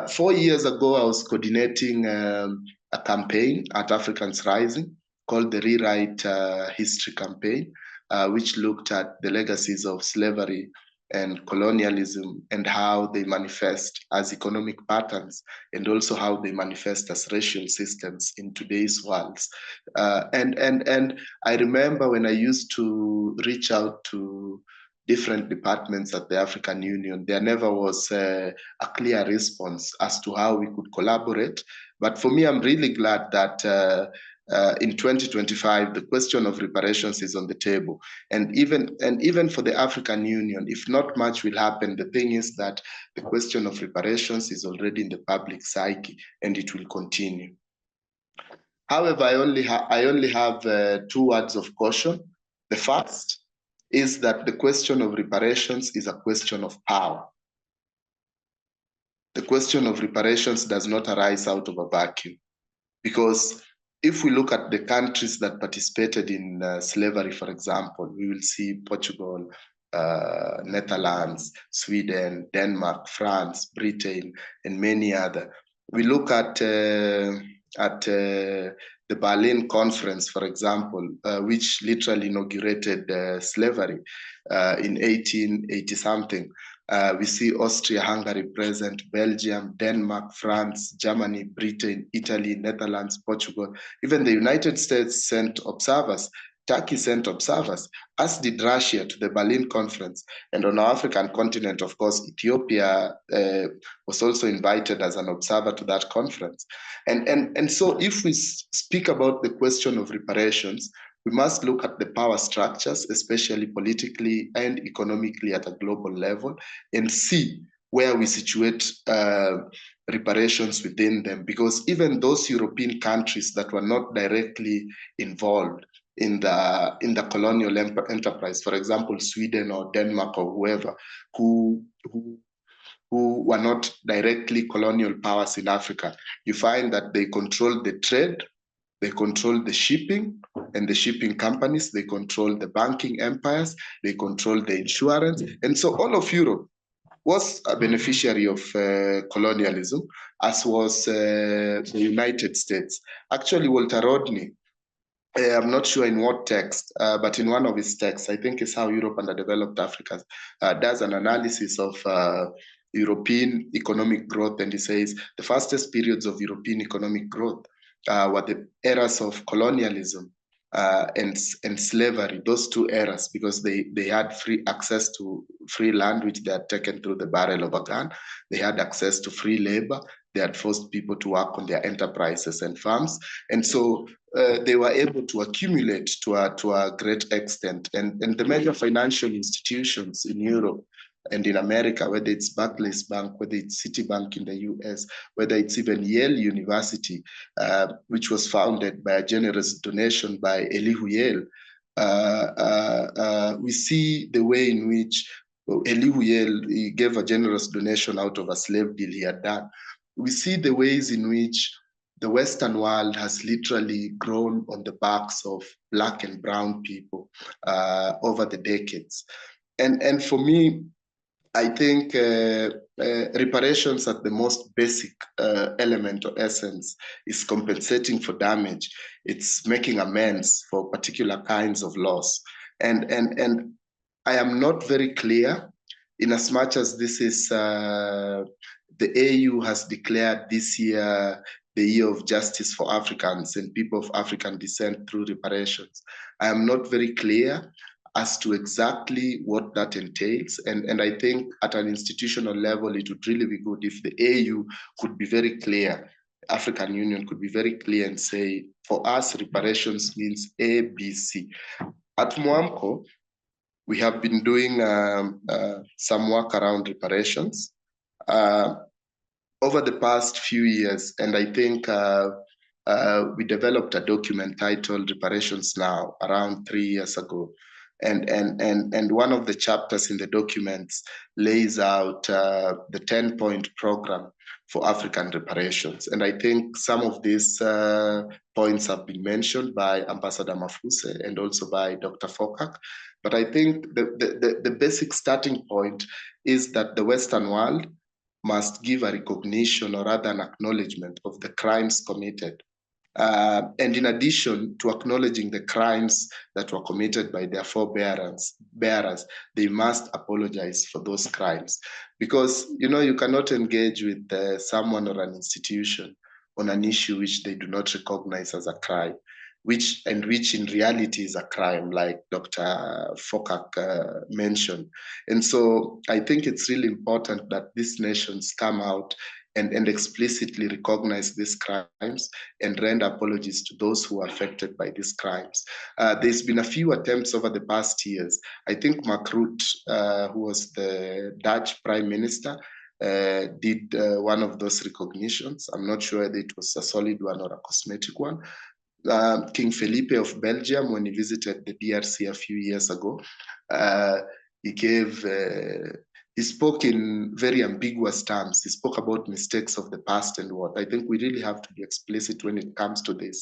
4 years ago, I was coordinating a campaign at Africans Rising called the Rewrite History Campaign, which looked at the legacies of slavery and colonialism and how they manifest as economic patterns and also how they manifest as racial systems in today's worlds. And I remember when I used to reach out to different departments at the African Union, there never was a clear response as to how we could collaborate. But for me, I'm really glad that in 2025, the question of reparations is on the table. And even for the African Union, if not much will happen, the thing is that the question of reparations is already in the public psyche and it will continue. However, I only have 2 words of caution. The first is that the question of reparations is a question of power. The question of reparations does not arise out of a vacuum, because if we look at the countries that participated in slavery, for example, we will see Portugal, Netherlands, Sweden, Denmark, France, Britain, and many other. We look at the Berlin Conference, for example, which literally inaugurated slavery in 1880-something. We see Austria, Hungary present, Belgium, Denmark, France, Germany, Britain, Italy, Netherlands, Portugal. Even the United States sent observers. Turkey sent observers, as did Russia to the Berlin Conference. And on our African continent, of course, Ethiopia was also invited as an observer to that conference. And so if we speak about the question of reparations, we must look at the power structures, especially politically and economically at a global level, and see where we situate reparations within them. Because even those European countries that were not directly involved in the colonial enterprise, for example, Sweden or Denmark or whoever, who were not directly colonial powers in Africa, you find that they control the trade, they control the shipping and the shipping companies, they control the banking empires, they control the insurance. And so all of Europe was a beneficiary of colonialism, as was the United States. Actually, Walter Rodney, I'm not sure in what text, but in one of his texts, I think it's How Europe Underdeveloped Africa, does an analysis of European economic growth. And he says the fastest periods of European economic growth were the eras of colonialism and slavery, those 2 eras, because they had free access to free land, which they had taken through the barrel of a gun. They had access to free labor. They had forced people to work on their enterprises and farms. And so they were able to accumulate to a great extent. And the major financial institutions in Europe and in America, whether it's Barclays Bank, whether it's Citibank in the US, whether it's even Yale University, which was founded by a generous donation by Alieu Yale, we see the way in which Alieu Yale, he gave a generous donation out of a slave deal he had done. We see the ways in which the Western world has literally grown on the backs of Black and brown people over the decades. And for me, I think reparations at the most basic element or essence is compensating for damage. It's making amends for particular kinds of loss. And I am not very clear, in as much as this is, the AU has declared this year the Year of Justice for Africans and people of African descent through reparations. I am not very clear as to exactly what that entails. And I think at an institutional level, it would really be good if the AU could be very clear, African Union could be very clear and say, for us, reparations means A, B, C. At Mwamko, we have been doing some work around reparations over the past few years. And I think we developed a document titled Reparations Now around 3 years ago. And one of the chapters in the documents lays out the 10-point program for African reparations. And I think some of these points have been mentioned by Ambassador Mafudze and also by Dr. Fofack. But I think the basic starting point is that the Western world must give a recognition, or rather an acknowledgement, of the crimes committed. And in addition to acknowledging the crimes that were committed by their forebearers, they must apologize for those crimes. Because, you know, you cannot engage with someone or an institution on an issue which they do not recognize as a crime, which in reality is a crime, like Dr. Fofack mentioned. And so I think it's really important that these nations come out and explicitly recognize these crimes and render apologies to those who are affected by these crimes. There's been a few attempts over the past years. I think Mark Rutte, who was the Dutch Prime Minister, did one of those recognitions. I'm not sure whether it was a solid one or a cosmetic one. King Felipe of Belgium, when he visited the DRC a few years ago, he spoke in very ambiguous terms. He spoke about mistakes of the past and what. I think we really have to be explicit when it comes to this.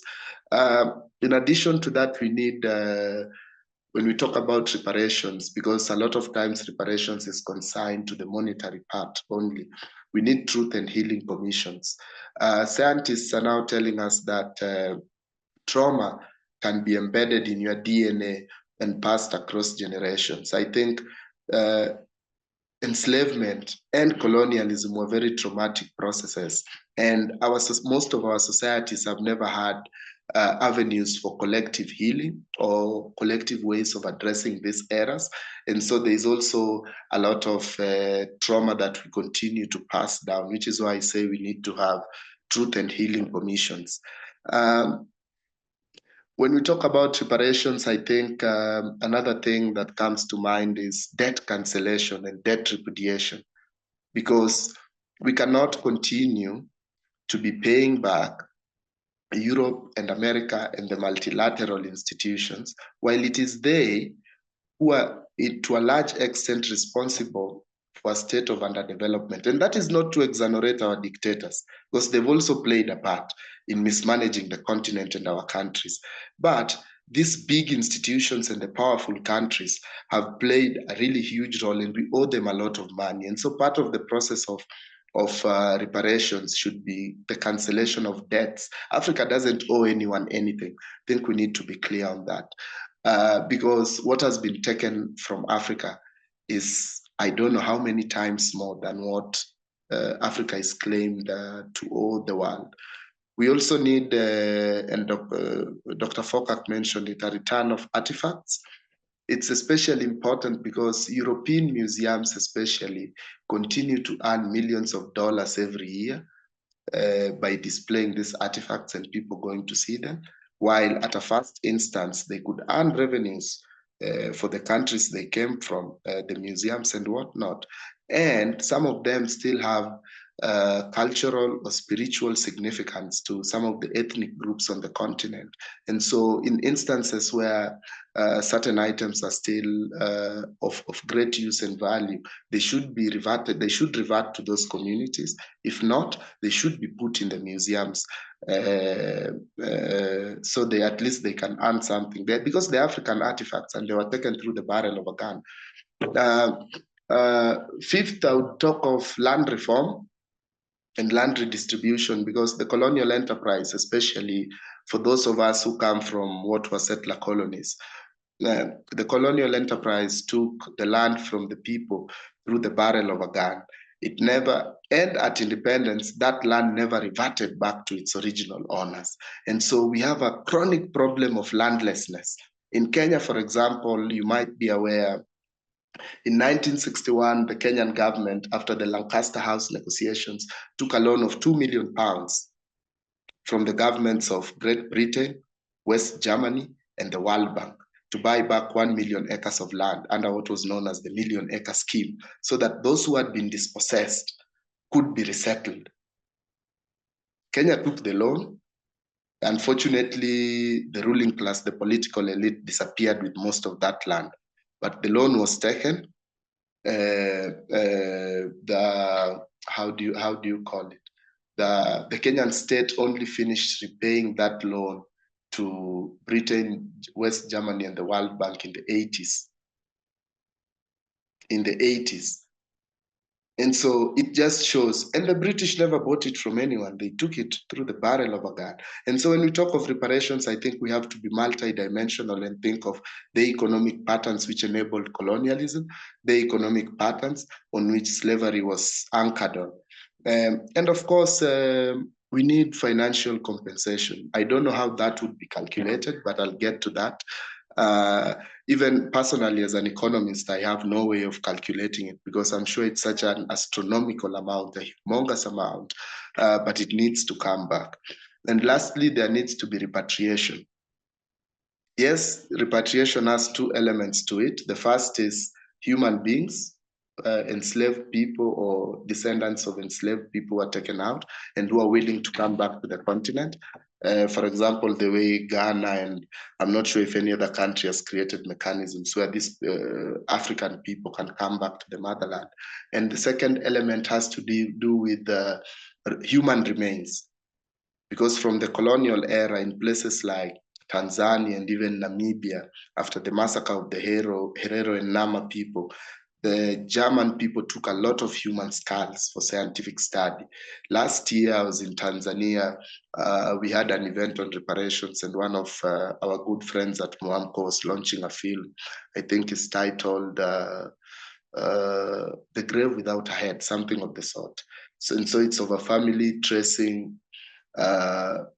In addition to that, we need, when we talk about reparations, because a lot of times reparations is consigned to the monetary part only, we need truth and healing commissions. Scientists are now telling us that trauma can be embedded in your DNA and passed across generations. I think enslavement and colonialism were very traumatic processes, and most of our societies have never had avenues for collective healing or collective ways of addressing these errors. And so there's also a lot of trauma that we continue to pass down, which is why I say we need to have truth and healing commissions. When we talk about reparations, I think another thing that comes to mind is debt cancellation and debt repudiation, because we cannot continue to be paying back Europe and America and the multilateral institutions, while it is they who are, to a large extent, responsible for a state of underdevelopment. And that is not to exonerate our dictators, because they've also played a part in mismanaging the continent and our countries. But these big institutions and the powerful countries have played a really huge role, and we owe them a lot of money. And so part of the process of reparations should be the cancellation of debts. Africa doesn't owe anyone anything. I think we need to be clear on that. Because what has been taken from Africa is, I don't know how many times more than what Africa is claimed to owe the world. We also need, and Dr. Fofack mentioned it, a return of artifacts. It's especially important because European museums especially continue to earn millions of dollars every year by displaying these artifacts and people going to see them, while at a first instance, they could earn revenues for the countries they came from, the museums and whatnot. And some of them still have cultural or spiritual significance to some of the ethnic groups on the continent. And so in instances where certain items are still of great use and value, they should be reverted, they should revert to those communities. If not, they should be put in the museums so they at least they can earn something there, because they're African artifacts and they were taken through the barrel of a gun. Fifth, I would talk of land reform and land redistribution, because the colonial enterprise, especially for those of us who come from what were settler colonies, the colonial enterprise took the land from the people through the barrel of a gun. It never, and at independence, that land never reverted back to its original owners. And so we have a chronic problem of landlessness. In Kenya, for example, you might be aware, in 1961, the Kenyan government, after the Lancaster House negotiations, took a loan of £2 million from the governments of Great Britain, West Germany, and the World Bank to buy back 1 million acres of land under what was known as the Million Acre Scheme, so that those who had been dispossessed could be resettled. Kenya took the loan. Unfortunately, the ruling class, the political elite, disappeared with most of that land. but the loan was taken. How do you call it? The Kenyan state only finished repaying that loan to Britain, West Germany, and the World Bank in the 80s. And so it just shows, and the British never bought it from anyone. They took it through the barrel of a gun. And so when we talk of reparations, I think we have to be multidimensional and think of the economic patterns which enabled colonialism, the economic patterns on which slavery was anchored on. And of course, we need financial compensation. I don't know how that would be calculated, but I'll get to that. Even personally, as an economist, I have no way of calculating it because I'm sure it's such an astronomical amount, a humongous amount, but it needs to come back. And lastly, there needs to be repatriation. Yes, repatriation has two elements to it. The first is human beings, enslaved people or descendants of enslaved people who are taken out and who are willing to come back to the continent. For example, the way Ghana and I'm not sure if any other country has created mechanisms where these African people can come back to the motherland. And the second element has to do with human remains. Because from the colonial era in places like Tanzania and even Namibia, after the massacre of the Herero and Nama people, the German people took a lot of human skulls for scientific study. Last year, I was in Tanzania. We had an event on reparations, and one of our good friends at Mwamko was launching a film. I think it's titled The Grave Without a Head, something of the sort. So it's of a family tracing the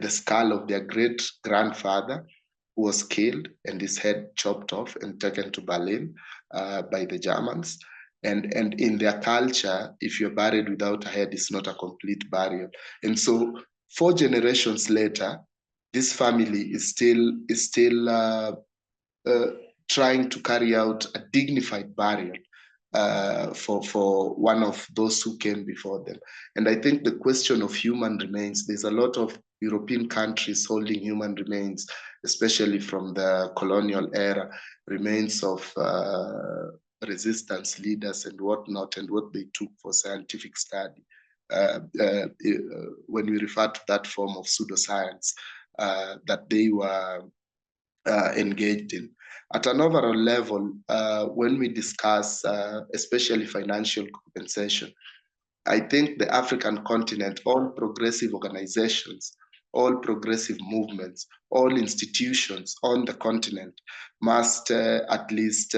skull of their great-grandfather who was killed and his head chopped off and taken to Berlin by the Germans. And in their culture, if you're buried without a head, it's not a complete burial. And so 4 generations later, this family is still trying to carry out a dignified burial for one of those who came before them. And I think the question of human remains, there's a lot of European countries holding human remains, especially from the colonial era, remains of resistance leaders and whatnot, and what they took for scientific study. When we refer to that form of pseudoscience that they were engaged in. At an overall level, when we discuss especially financial compensation, I think the African continent, all progressive organizations, all progressive movements, all institutions on the continent must at least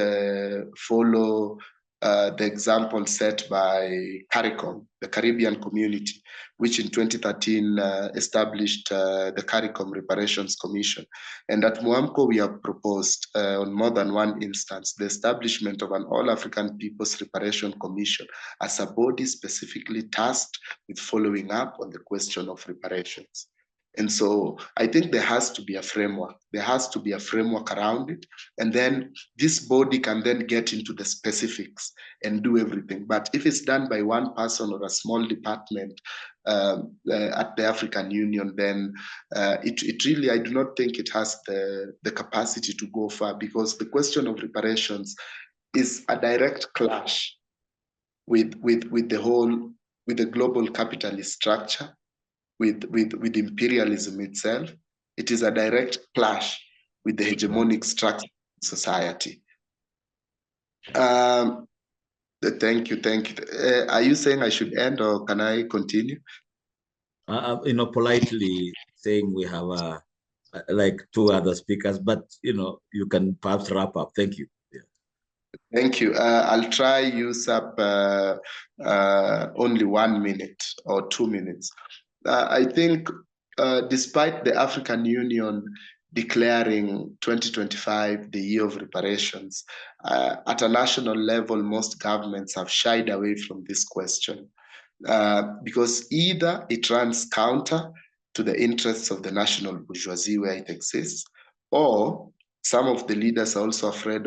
follow the example set by CARICOM, the Caribbean Community, which in 2013 established the CARICOM Reparations Commission. And at Mwamko, we have proposed on more than one instance the establishment of an All-African People's Reparation Commission as a body specifically tasked with following up on the question of reparations. And so I think there has to be a framework. There has to be a framework around it. And then this body can then get into the specifics and do everything. But if it's done by one person or a small department at the African Union, then it really, I do not think it has the capacity to go far, because the question of reparations is a direct clash with the global capitalist structure, with imperialism itself. It is a direct clash with the hegemonic structure of society. Thank you. Are you saying I should end, or can I continue? Politely saying we have like 2 other speakers, but you can perhaps wrap up. Thank you. Yeah. Thank you. I'll try use up only 1 minute or 2 minutes. I think despite the African Union declaring 2025 the year of reparations, at a national level, most governments have shied away from this question because either it runs counter to the interests of the national bourgeoisie where it exists, or some of the leaders are also afraid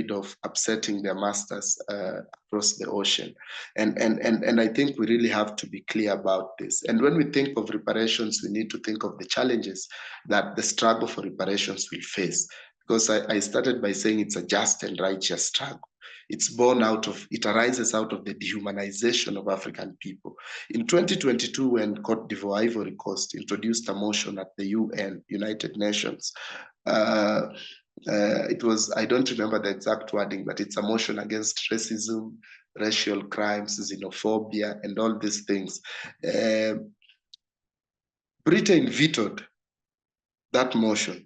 of upsetting their masters across the ocean. And I think we really have to be clear about this. And when we think of reparations, we need to think of the challenges that the struggle for reparations will face. because I started by saying it's a just and righteous struggle. It's born out of, it arises out of the dehumanization of African people. In 2022, when Cote d'Ivoire, Ivory Coast, introduced a motion at the UN, United Nations, it was, I don't remember the exact wording, but it's a motion against racism, racial crimes, xenophobia, and all these things. Britain vetoed that motion.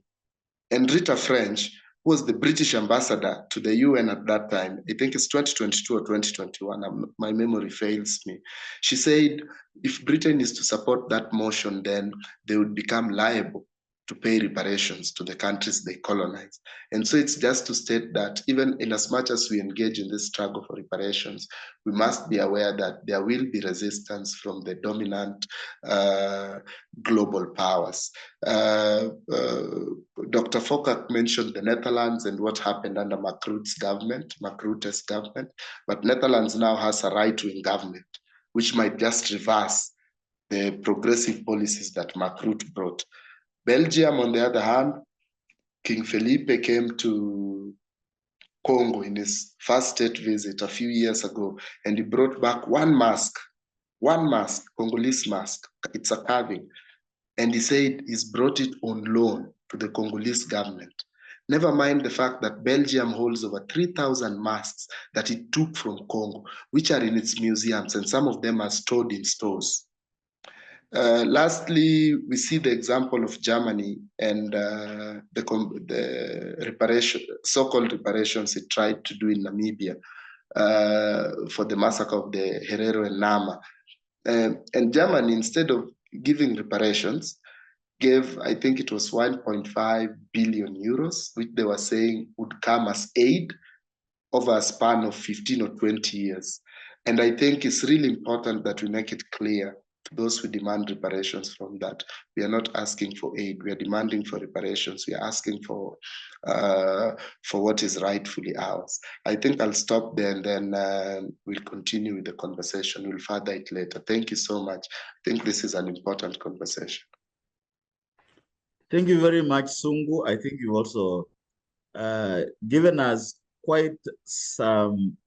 And Rita French, who was the British ambassador to the UN at that time, I think it's 2022 or 2021, my memory fails me. She said, if Britain is to support that motion, then they would become liable to pay reparations to the countries they colonized. And so it's just to state that even in as much as we engage in this struggle for reparations, we must be aware that there will be resistance from the dominant global powers. Dr. Fofack mentioned the Netherlands and what happened under Rutte's government, but Netherlands now has a right-wing government, which might just reverse the progressive policies that Rutte brought. Belgium, on the other hand, King Felipe came to Congo in his first state visit a few years ago, and he brought back one mask, Congolese mask. It's a carving. And he said he's brought it on loan to the Congolese government. Never mind the fact that Belgium holds over 3,000 masks that it took from Congo, which are in its museums, and some of them are stored in stores. Lastly, we see the example of Germany and the so-called reparations it tried to do in Namibia for the massacre of the Herero and Nama. And Germany, instead of giving reparations, gave, I think it was 1.5 billion euros, which they were saying would come as aid over a span of 15 or 20 years. And I think it's really important that we make it clear to those who demand reparations from that. We are not asking for aid, we are demanding for reparations. We are asking for what is rightfully ours. I think I'll stop there, and then we'll continue with the conversation. We'll further it later. Thank you so much. I think this is an important conversation. Thank you very much, Sungu. I think you've also given us quite some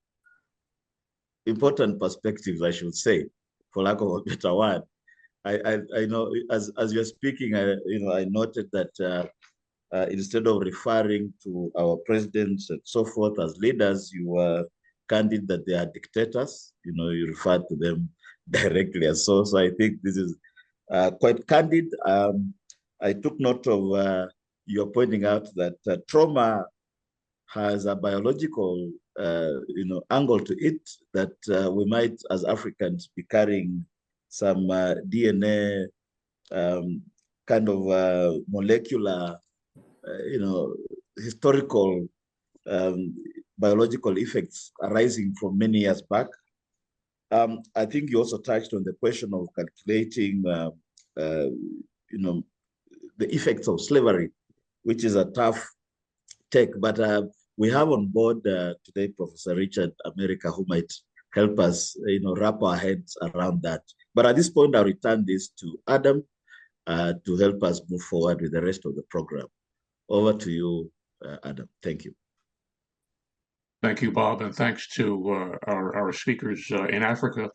important perspectives, I should say, for lack of a better word. I know as you're speaking, I noted that instead of referring to our presidents and so forth as leaders, you were candid that they are dictators. You referred to them directly as so. So I think this is quite candid. I took note of your pointing out that trauma has a biological angle to it, that we might, as Africans, be carrying some DNA kind of molecular, historical biological effects arising from many years back. I think you also touched on the question of calculating, the effects of slavery, which is a tough take, but we have on board today Professor Richard America, who might help us, wrap our heads around that. But at this point, I'll return this to Adam to help us move forward with the rest of the program. Over to you, Adam. Thank you. Thank you, Bob, and thanks to our speakers in Africa.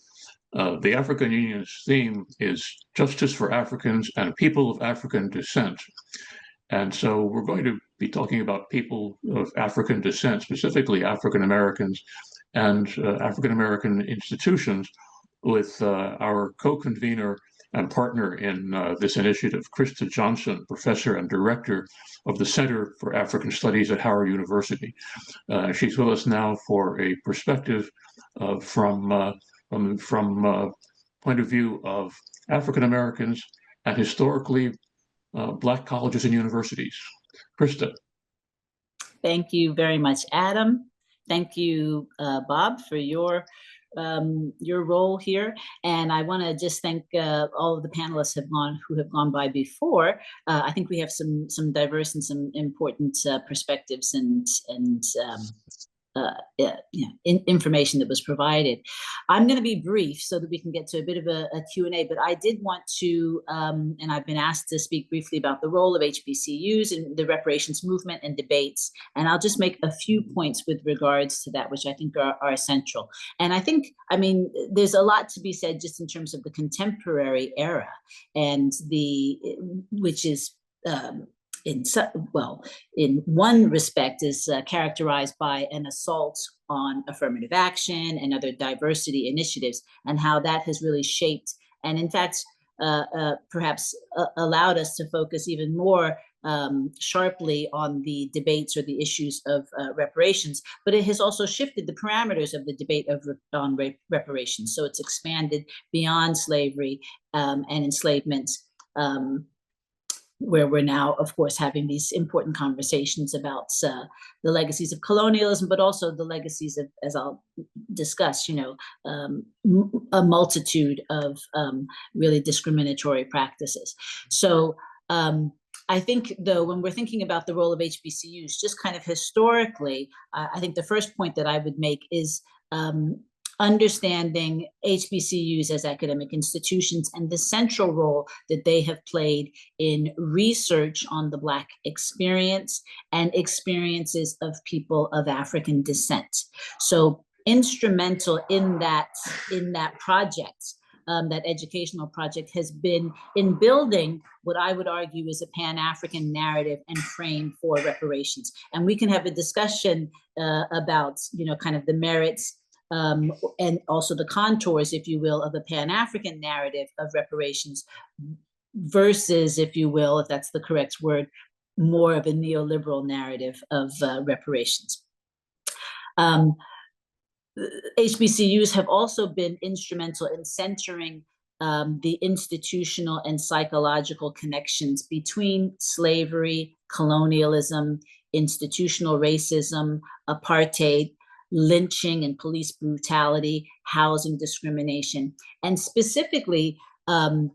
The African Union's theme is justice for Africans and people of African descent. And so we're going to be talking about people of African descent, specifically African Americans and African American institutions, with our co-convener and partner in this initiative, Krista Johnson, professor and director of the Center for African Studies at Howard University. She's with us now for a perspective from point of view of African Americans and historically Black colleges and universities. Krista. Thank you very much, Adam. Thank you, Bob, for your role here. And I want to just thank all of the panelists who have gone by before. I think we have some diverse and some important perspectives and information that was provided. I'm going to be brief so that we can get to a bit of a Q&A, but I did want to, and I've been asked to speak briefly about the role of HBCUs in the reparations movement and debates. And I'll just make a few points with regards to that, which I think are essential. And I think, I mean, there's a lot to be said just in terms of the contemporary era, and which is, in one respect is characterized by an assault on affirmative action and other diversity initiatives, and how that has really shaped and in fact perhaps allowed us to focus even more sharply on the debates or the issues of reparations. But it has also shifted the parameters of the debate on reparations. So it's expanded beyond slavery and enslavement, where we're now, of course, having these important conversations about the legacies of colonialism, but also the legacies of, as I'll discuss, a multitude of really discriminatory practices. So I think, though, when we're thinking about the role of HBCUs, just kind of historically, I think the first point that I would make is understanding HBCUs as academic institutions and the central role that they have played in research on the Black experience and experiences of people of African descent. So instrumental in that project, that educational project, has been in building what I would argue is a Pan-African narrative and frame for reparations. And we can have a discussion about, kind of the merits and also the contours, if you will, of a Pan-African narrative of reparations versus, if you will, if that's the correct word, more of a neoliberal narrative of reparations. HBCUs have also been instrumental in centering the institutional and psychological connections between slavery, colonialism, institutional racism, apartheid, lynching and police brutality, housing discrimination, and specifically, doing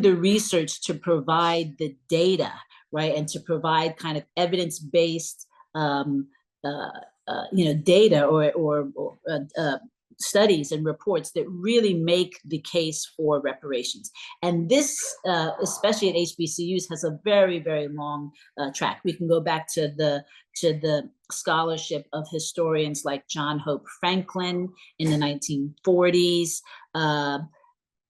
the research to provide the data, right, and to provide kind of evidence-based, data or studies and reports that really make the case for reparations. And this, especially at HBCUs, has a very, very long track. We can go back to the scholarship of historians like John Hope Franklin in the 1940s.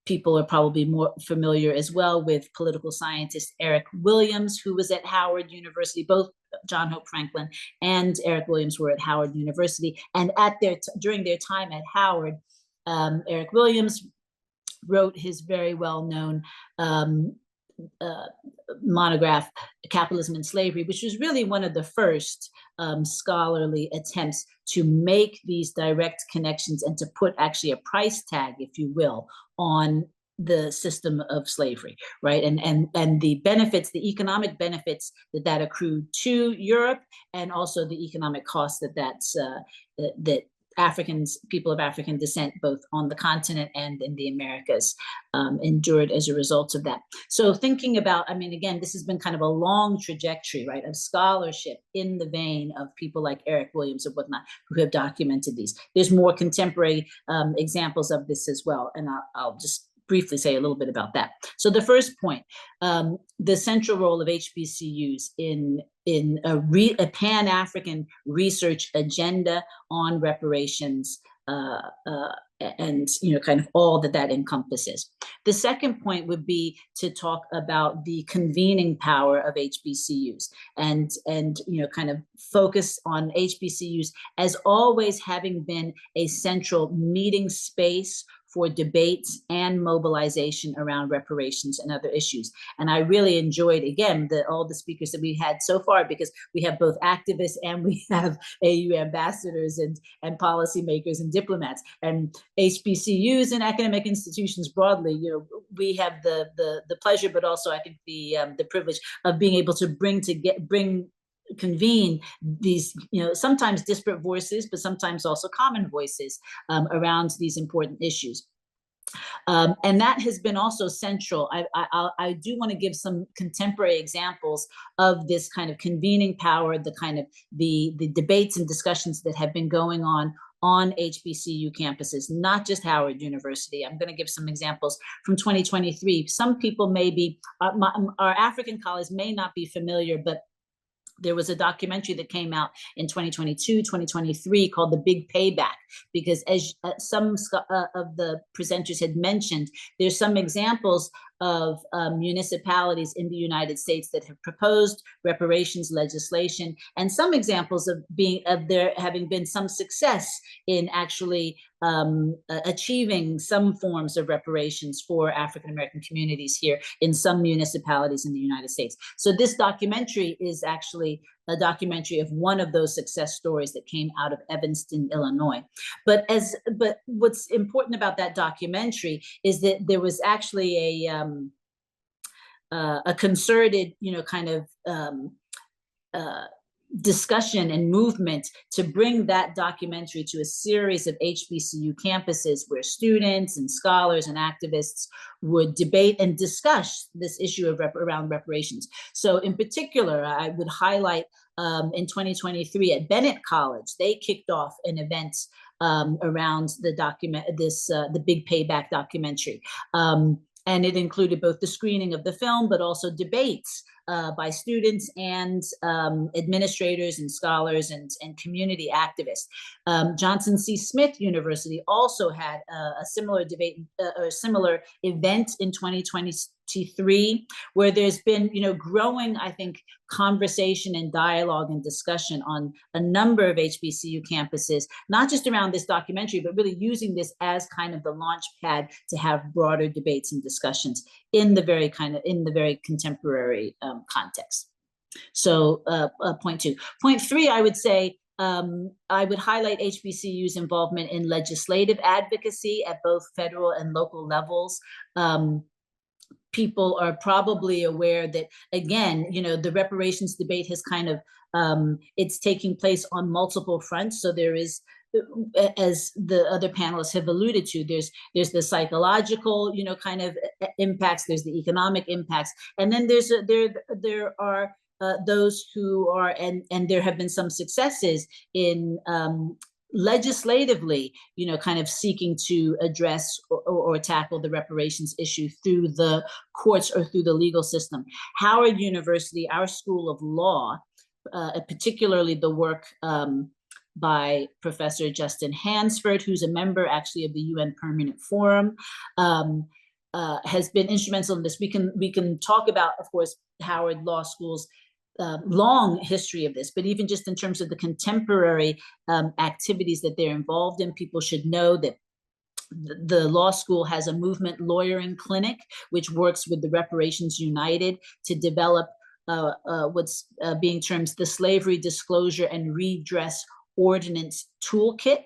People are probably more familiar as well with political scientist Eric Williams, who was at Howard University. Both John Hope Franklin and Eric Williams were at Howard University. And during their time at Howard, Eric Williams wrote his very well-known monograph, Capitalism and Slavery, which was really one of the first scholarly attempts to make these direct connections and to put actually a price tag, if you will, on the system of slavery, right? And the benefits, the economic benefits that accrued to Europe, and also the economic costs that people of African descent, both on the continent and in the Americas, endured as a result of that. So thinking about, again, this has been kind of a long trajectory, right, of scholarship in the vein of people like Eric Williams and whatnot, who have documented these. There's more contemporary examples of this as well, and I'll just briefly say a little bit about that. So the first point, the central role of HBCUs in a Pan-African research agenda on reparations, and kind of all that encompasses. The second point would be to talk about the convening power of HBCUs and kind of focus on HBCUs as always having been a central meeting space for debates and mobilization around reparations and other issues. And I really enjoyed, again, all the speakers that we had so far, because we have both activists and we have AU ambassadors and policymakers and diplomats, and HBCUs and academic institutions broadly. We have the pleasure, but also I think the privilege of being able to convene these, sometimes disparate voices, but sometimes also common voices around these important issues. And that has been also central. I do want to give some contemporary examples of this kind of convening power, the kind of the debates and discussions that have been going on on HBCU campuses, not just Howard University. I'm going to give some examples from 2023. Some people may be, our African colleagues may not be familiar, but there was a documentary that came out in 2022, 2023 called The Big Payback, because as some of the presenters had mentioned, there's some examples of municipalities in the United States that have proposed reparations legislation, and some examples of there having been some success in actually achieving some forms of reparations for African American communities here in some municipalities in the United States. So this documentary is actually a documentary of one of those success stories that came out of Evanston, Illinois. But what's important about that documentary is that there was actually a concerted, kind of discussion and movement to bring that documentary to a series of HBCU campuses where students and scholars and activists would debate and discuss this issue of around reparations. So in particular, I would highlight in 2023 at Bennett College, they kicked off an event around the Big Payback documentary. And it included both the screening of the film, but also debates by students and administrators and scholars and community activists. Johnson C. Smith University also had a similar debate or similar event in 2023, where there's been, growing, I think, conversation and dialogue and discussion on a number of HBCU campuses, not just around this documentary, but really using this as kind of the launch pad to have broader debates and discussions in the very contemporary context. So point two. Point three, I would say, I would highlight HBCU's involvement in legislative advocacy at both federal and local levels. People are probably aware that, again, the reparations debate has kind of, it's taking place on multiple fronts. So there is, as the other panelists have alluded to, there's the psychological, kind of impacts, there's the economic impacts, and then there are those who are, and there have been some successes in legislatively, kind of seeking to address or tackle the reparations issue through the courts or through the legal system. Howard University, our School of Law, particularly the work by Professor Justin Hansford, who's a member actually of the UN Permanent Forum, has been instrumental in this. We can talk about, of course, Howard Law School's long history of this, but even just in terms of the contemporary activities that they're involved in, people should know that the law school has a movement lawyering clinic, which works with the Reparations United to develop what's being termed the Slavery Disclosure and Redress Ordinance Toolkit.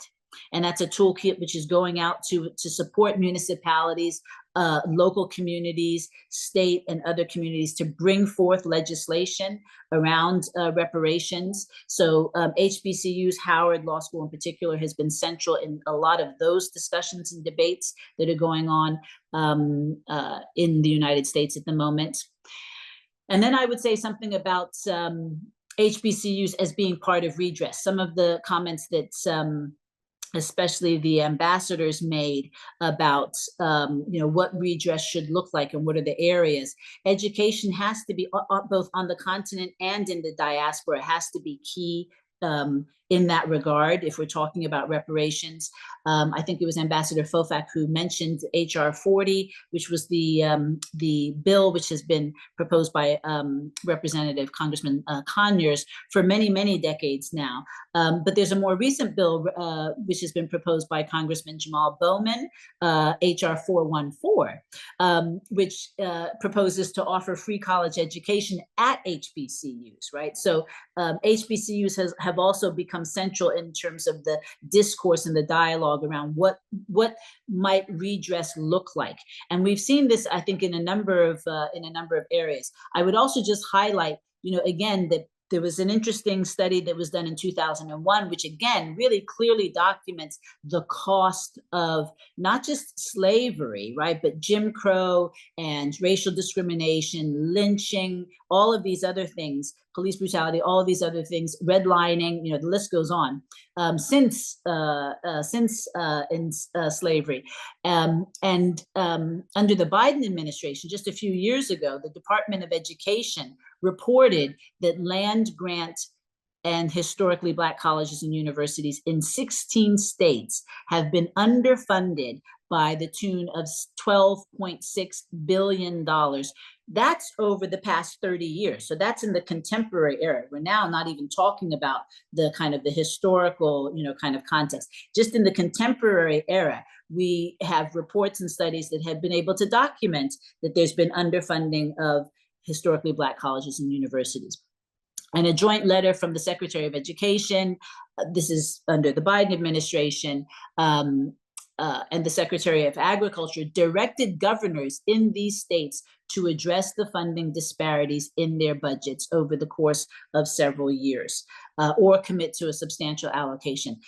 And that's a toolkit which is going out to support municipalities, local communities, state and other communities to bring forth legislation around reparations. So HBCU's Howard Law School in particular has been central in a lot of those discussions and debates that are going on in the United States at the moment. And then I would say something about HBCUs as being part of redress. Some of the comments that especially the ambassadors made about what redress should look like and what are the areas. Education has to be both on the continent and in the diaspora, has to be key in that regard, if we're talking about reparations. I think it was Ambassador Fofack who mentioned HR 40, which was the bill which has been proposed by Representative Congressman Conyers for many, many decades now. But there's a more recent bill which has been proposed by Congressman Jamal Bowman, HR 414, which proposes to offer free college education at HBCUs, right? So HBCUs have also become central in terms of the discourse and the dialogue around what might redress look like. And we've seen this, I think, in a number of areas. I would also just highlight, again, that there was an interesting study that was done in 2001, which again really clearly documents the cost of not just slavery, right, but Jim Crow and racial discrimination, lynching, all of these other things, police brutality, all of these other things, redlining, you know, the list goes on, since slavery. Under the Biden administration, just a few years ago, the Department of Education reported that land grant and historically Black colleges and universities in 16 states have been underfunded by the tune of $12.6 billion. That's over the past 30 years. So that's in the contemporary era. We're now not even talking about the kind of the historical, you know, kind of context. Just in the contemporary era, we have reports and studies that have been able to document that there's been underfunding of historically Black colleges and universities. And a joint letter from the Secretary of Education, this is under the Biden administration, and the Secretary of Agriculture directed governors in these states to address the funding disparities in their budgets over the course of several years, or commit to a substantial allocation.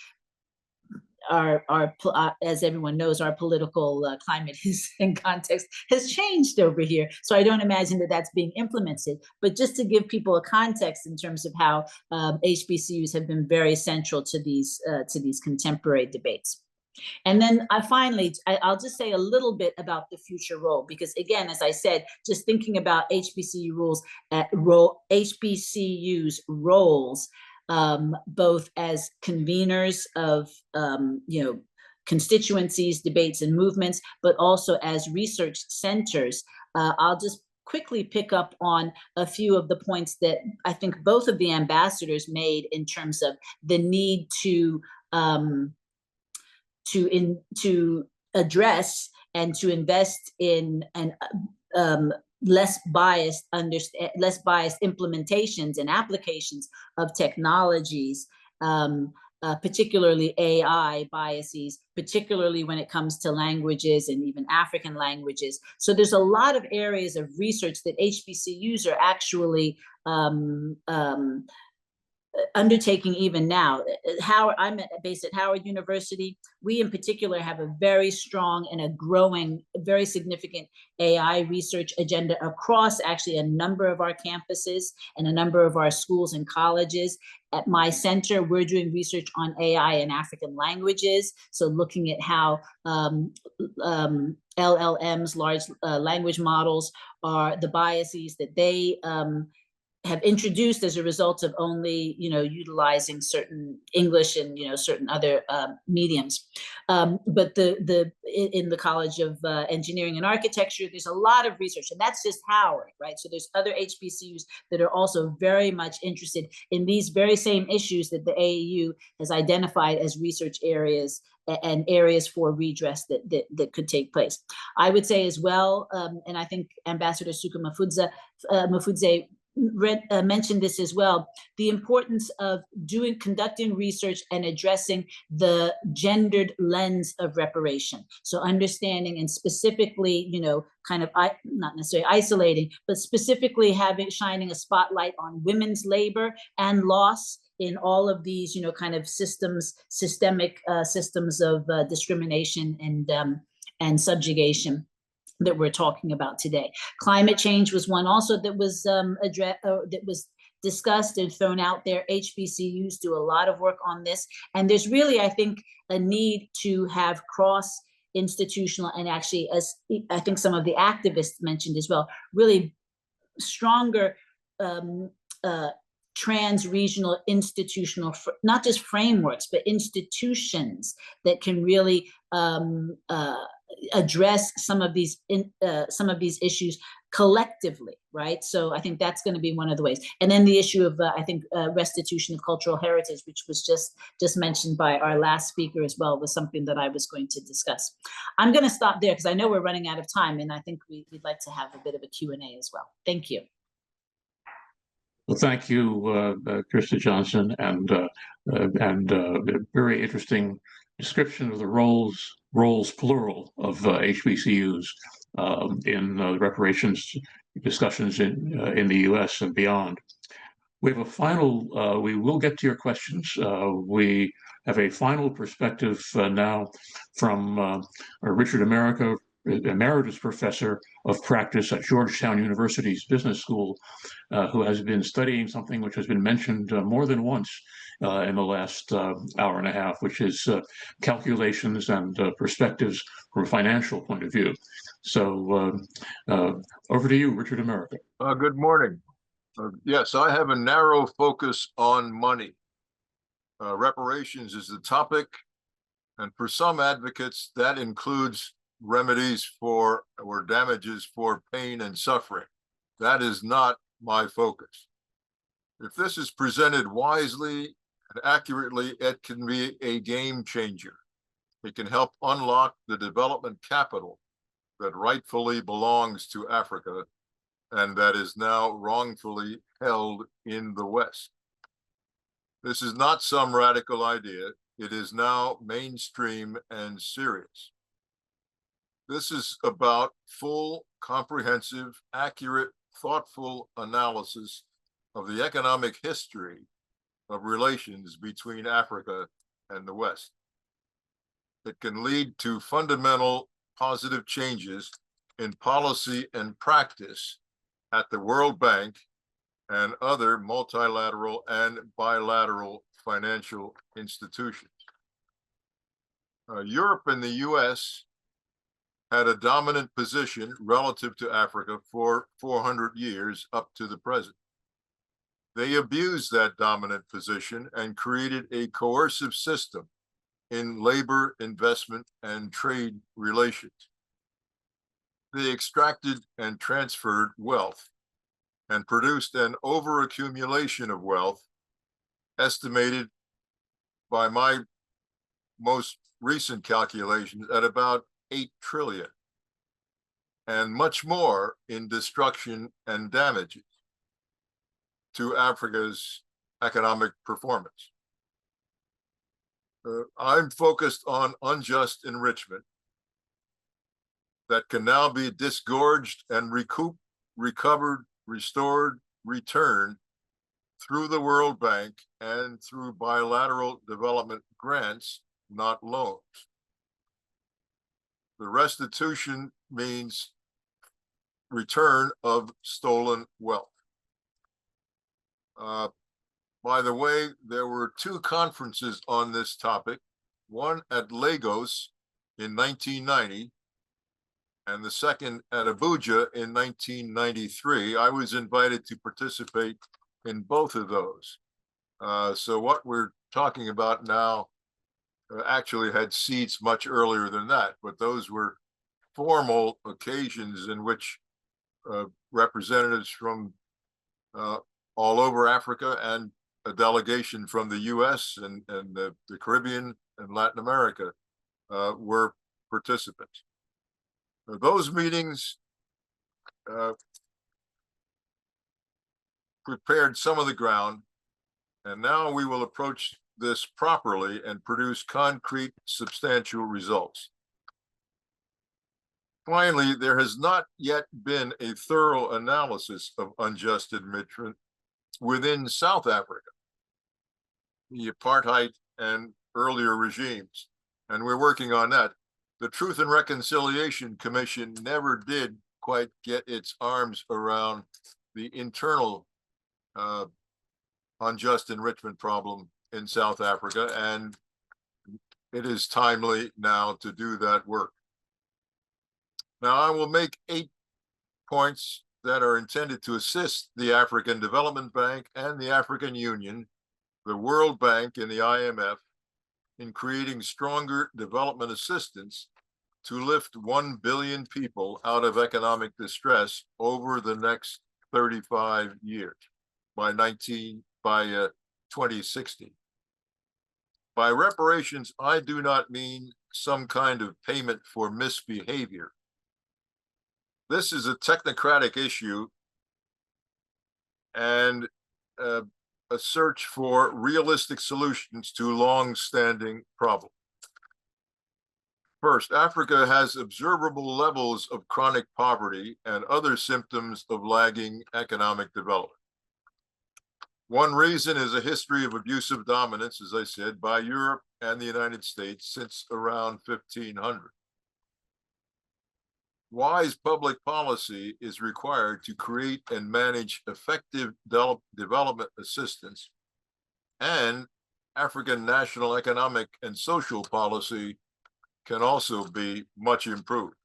As everyone knows, our political climate and context has changed over here. So I don't imagine that that's being implemented. But just to give people a context in terms of how HBCUs have been very central to these contemporary debates. And then finally, I'll just say a little bit about the future role, because again, as I said, just thinking about HBCUs roles, both as conveners of constituencies, debates, and movements, but also as research centers. I'll just quickly pick up on a few of the points that I think both of the ambassadors made in terms of the need to address and to invest in less biased implementations and applications of technologies, particularly AI biases, particularly when it comes to languages and even African languages. So there's a lot of areas of research that HBCUs are actually undertaking even now. I'm based at Howard University. We in particular have a very strong and a growing, very significant AI research agenda across actually a number of our campuses and a number of our schools and colleges. At my center, we're doing research on AI in African languages. So looking at how LLMs, large language models, are the biases that they have introduced as a result of only, utilizing certain English and, certain other mediums. But in the College of Engineering and Architecture, there's a lot of research, and that's just Howard, right? So there's other HBCUs that are also very much interested in these very same issues that the AAU has identified as research areas and areas for redress that could take place. I would say as well, and I think Ambassador Suka-Mafudze mentioned this as well, the importance of conducting research and addressing the gendered lens of reparation. So understanding and specifically, kind of not necessarily isolating, but specifically shining a spotlight on women's labor and loss in all of these, kind of systemic systems of discrimination and subjugation that we're talking about today. Climate change was one also that was that was discussed and thrown out there. HBCUs do a lot of work on this, and there's really, I think, a need to have cross-institutional, and actually, as I think some of the activists mentioned as well, really stronger trans-regional institutional, not just frameworks, but institutions that can really address some of these issues collectively, right? So I think that's going to be one of the ways. And then the issue of I think restitution of cultural heritage, which was just mentioned by our last speaker as well, was something that I was going to discuss. I'm going to stop there because I know we're running out of time, and I think we'd like to have a bit of a Q&A as well. Thank you. Well, thank you, Krista Johnson, and a very interesting description of the roles plural of HBCUs in reparations discussions in the U.S. and beyond. we have a final, we will get to your questions. We have a final perspective now from Richard Emeritus Professor of Practice at Georgetown University's Business School, who has been studying something which has been mentioned more than once in the last hour and a half, which is calculations and perspectives from a financial point of view. So over to you, Richard Emeritus. Good morning. Yes, I have a narrow focus on money. Reparations is the topic, and for some advocates, that includes remedies for or damages for pain and suffering. That is not my focus. If this is presented wisely and accurately, it can be a game changer. It can help unlock the development capital that rightfully belongs to Africa and that is now wrongfully held in the West. This is not some radical idea. It is now mainstream and serious. This is about full, comprehensive, accurate, thoughtful analysis of the economic history of relations between Africa and the West. It can lead to fundamental positive changes in policy and practice at the World Bank and other multilateral and bilateral financial institutions. Europe and the U.S. had a dominant position relative to Africa for 400 years up to the present. They abused that dominant position and created a coercive system in labor, investment, and trade relations. They extracted and transferred wealth and produced an overaccumulation of wealth estimated by my most recent calculations at about 8 trillion, and much more in destruction and damages to Africa's economic performance. I'm focused on unjust enrichment that can now be disgorged and recouped, recovered, restored, returned through the World Bank and through bilateral development grants, not loans. The restitution means return of stolen wealth. By the way, there were 2 conferences on this topic, one at Lagos in 1990, and the second at Abuja in 1993. I was invited to participate in both of those. So what we're talking about now actually had seeds much earlier than that, but those were formal occasions in which representatives from all over Africa and a delegation from the U.S. and the Caribbean and Latin America were participants. Those meetings prepared some of the ground, and now we will approach this properly and produce concrete, substantial results. Finally, there has not yet been a thorough analysis of unjust enrichment within South Africa, the apartheid and earlier regimes, and we're working on that. The Truth and Reconciliation Commission never did quite get its arms around the internal unjust enrichment problem in South Africa, and it is timely now to do that work. Now, I will make 8 points that are intended to assist the African Development Bank and the African Union, the World Bank and the IMF in creating stronger development assistance to lift 1 billion people out of economic distress over the next 35 years by 2060. By reparations, I do not mean some kind of payment for misbehavior. This is a technocratic issue and a search for realistic solutions to long-standing problems. First, Africa has observable levels of chronic poverty and other symptoms of lagging economic development. One reason is a history of abusive dominance, as I said, by Europe and the United States since around 1500. Wise public policy is required to create and manage effective development assistance, and African national economic and social policy can also be much improved.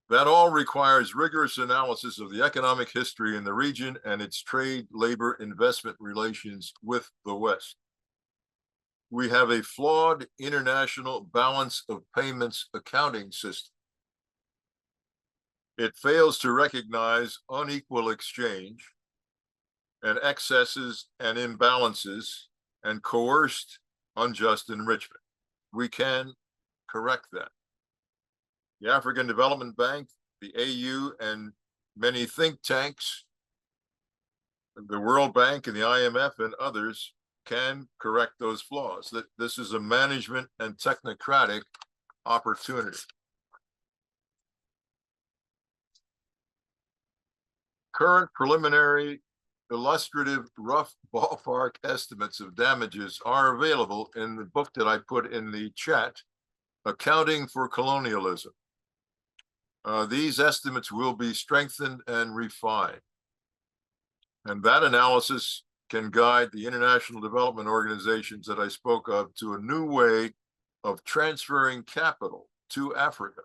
That all requires rigorous analysis of the economic history in the region and its trade, labor, investment relations with the West. We have a flawed international balance of payments accounting system. It fails to recognize unequal exchange and excesses and imbalances and coerced unjust enrichment. We can correct that. The African Development Bank, the AU, and many think tanks, the World Bank and the IMF and others can correct those flaws. That this is a management and technocratic opportunity. Current preliminary, illustrative, rough ballpark estimates of damages are available in the book that I put in the chat, Accounting for Colonialism. These estimates will be strengthened and refined. And that analysis can guide the international development organizations that I spoke of to a new way of transferring capital to Africa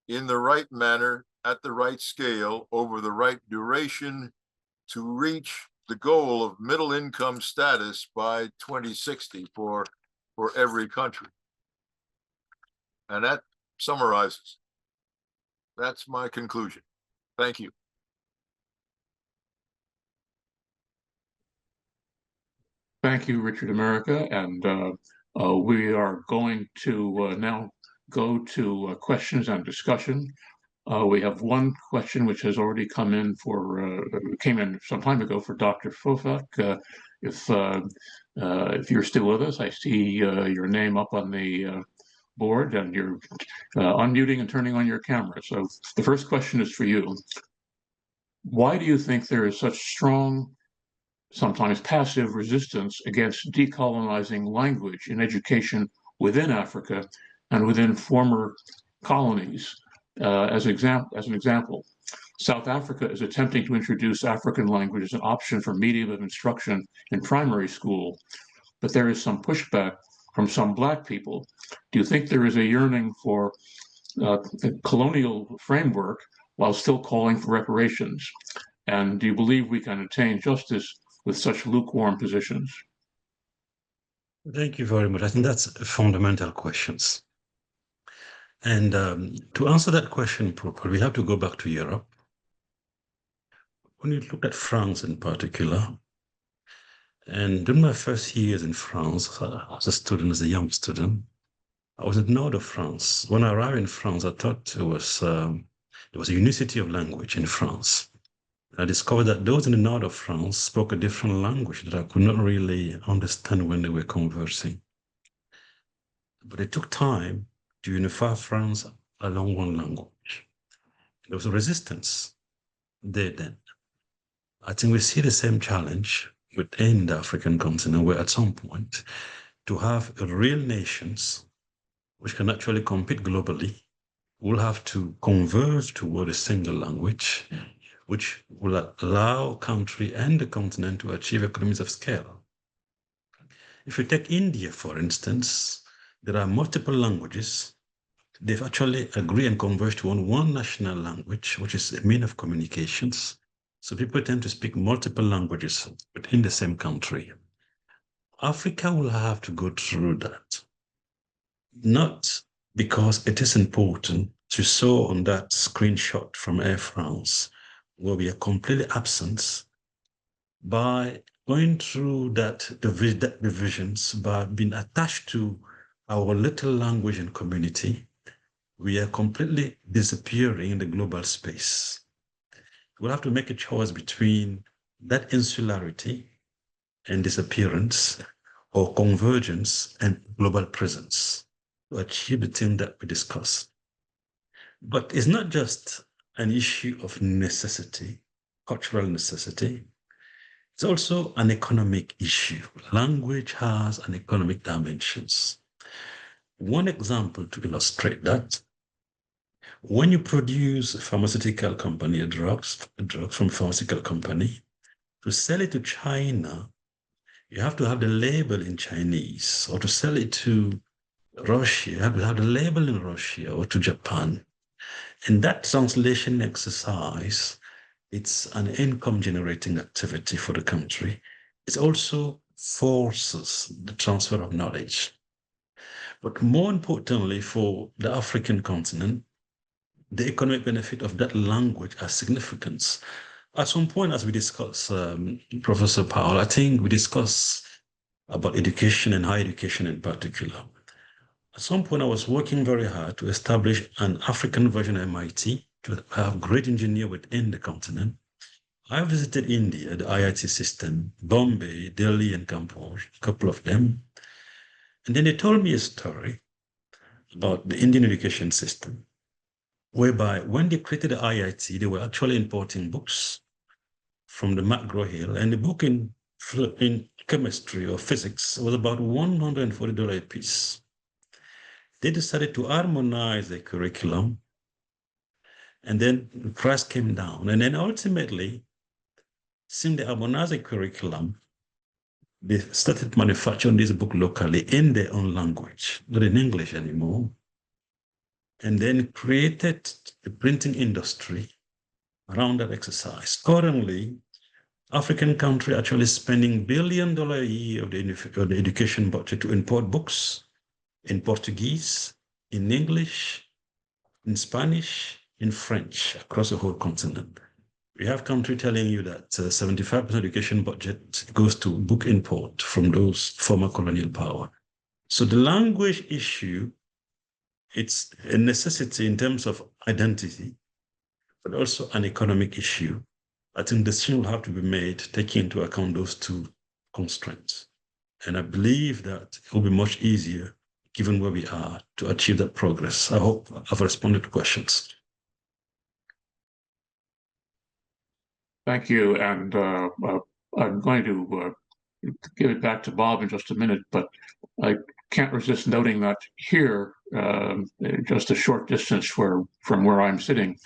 in the right manner, at the right scale, over the right duration, to reach the goal of middle income status by 2060 for every country. And that summarizes. That's my conclusion. Thank you. Thank you, Richard America. And we are going to now go to questions and discussion. We have one question which has already come in came in some time ago for Dr. Fofack. If you're still with us, I see your name up on the board, and you're unmuting and turning on your camera. So the first question is for you. Why do you think there is such strong, sometimes passive, resistance against decolonizing language in education within Africa and within former colonies? As an example, South Africa is attempting to introduce African language as an option for medium of instruction in primary school, but there is some pushback from some Black people. Do you think there is a yearning for a colonial framework while still calling for reparations? And do you believe we can attain justice with such lukewarm positions? Thank you very much. I think that's fundamental questions. And to answer that question properly, we have to go back to Europe. When you look at France in particular, and during my first years in France, as a student, as a young student, I was in the north of France. When I arrived in France, I thought there was a unicity of language in France. I discovered that those in the north of France spoke a different language that I could not really understand when they were conversing. But it took time to unify France along one language. There was a resistance there then. I think we see the same challenge within the African continent, where at some point, to have real nations which can actually compete globally, will have to converge toward a single language, which will allow country and the continent to achieve economies of scale. If you take India, for instance, there are multiple languages. They've actually agreed and converged to one national language, which is a mean of communications. So people tend to speak multiple languages within the same country. Africa will have to go through that. Not because it is important, as you saw on that screenshot from Air France, where we are completely absent, by going through that divisions, by being attached to our little language and community, we are completely disappearing in the global space. We'll have to make a choice between that insularity and disappearance, or convergence and global presence, to achieve the thing that we discussed. But it's not just an issue of necessity, cultural necessity. It's also an economic issue. Language has an economic dimensions. One example to illustrate that, when you produce a pharmaceutical company, a drug from a pharmaceutical company, to sell it to China, you have to have the label in Chinese, or to sell it to Russia, you have to have the label in Russia or to Japan. And that translation exercise, it's an income generating activity for the country. It also forces the transfer of knowledge. But more importantly, for the African continent, the economic benefit of that language has significance. At some point, as we discuss, Professor Powell, I think we discuss about education and higher education in particular. At some point, I was working very hard to establish an African version of MIT, to have great engineers within the continent. I visited India, the IIT system, Bombay, Delhi, and Kanpur, a couple of them. And then they told me a story about the Indian education system, whereby when they created the IIT, they were actually importing books from the McGraw-Hill, and the book in chemistry or physics was about $140 a piece. They decided to harmonize the curriculum, and then the price came down. And then ultimately, since they harmonized the curriculum, they started manufacturing this book locally in their own language, not in English anymore, and then created a printing industry around that exercise. Currently, African country actually spending $1 billion a year of the education budget to import books in Portuguese, in English, in Spanish, in French, across the whole continent. We have country telling you that 75% education budget goes to book import from those former colonial power. So the language issue, it's a necessity in terms of identity, but also an economic issue. I think decision will have to be made taking into account those two constraints. And I believe that it will be much easier, given where we are, to achieve that progress. I hope I've responded to questions. Thank you. And I'm going to give it back to Bob in just a minute, but I can't resist noting that here, just a short distance from where I'm sitting,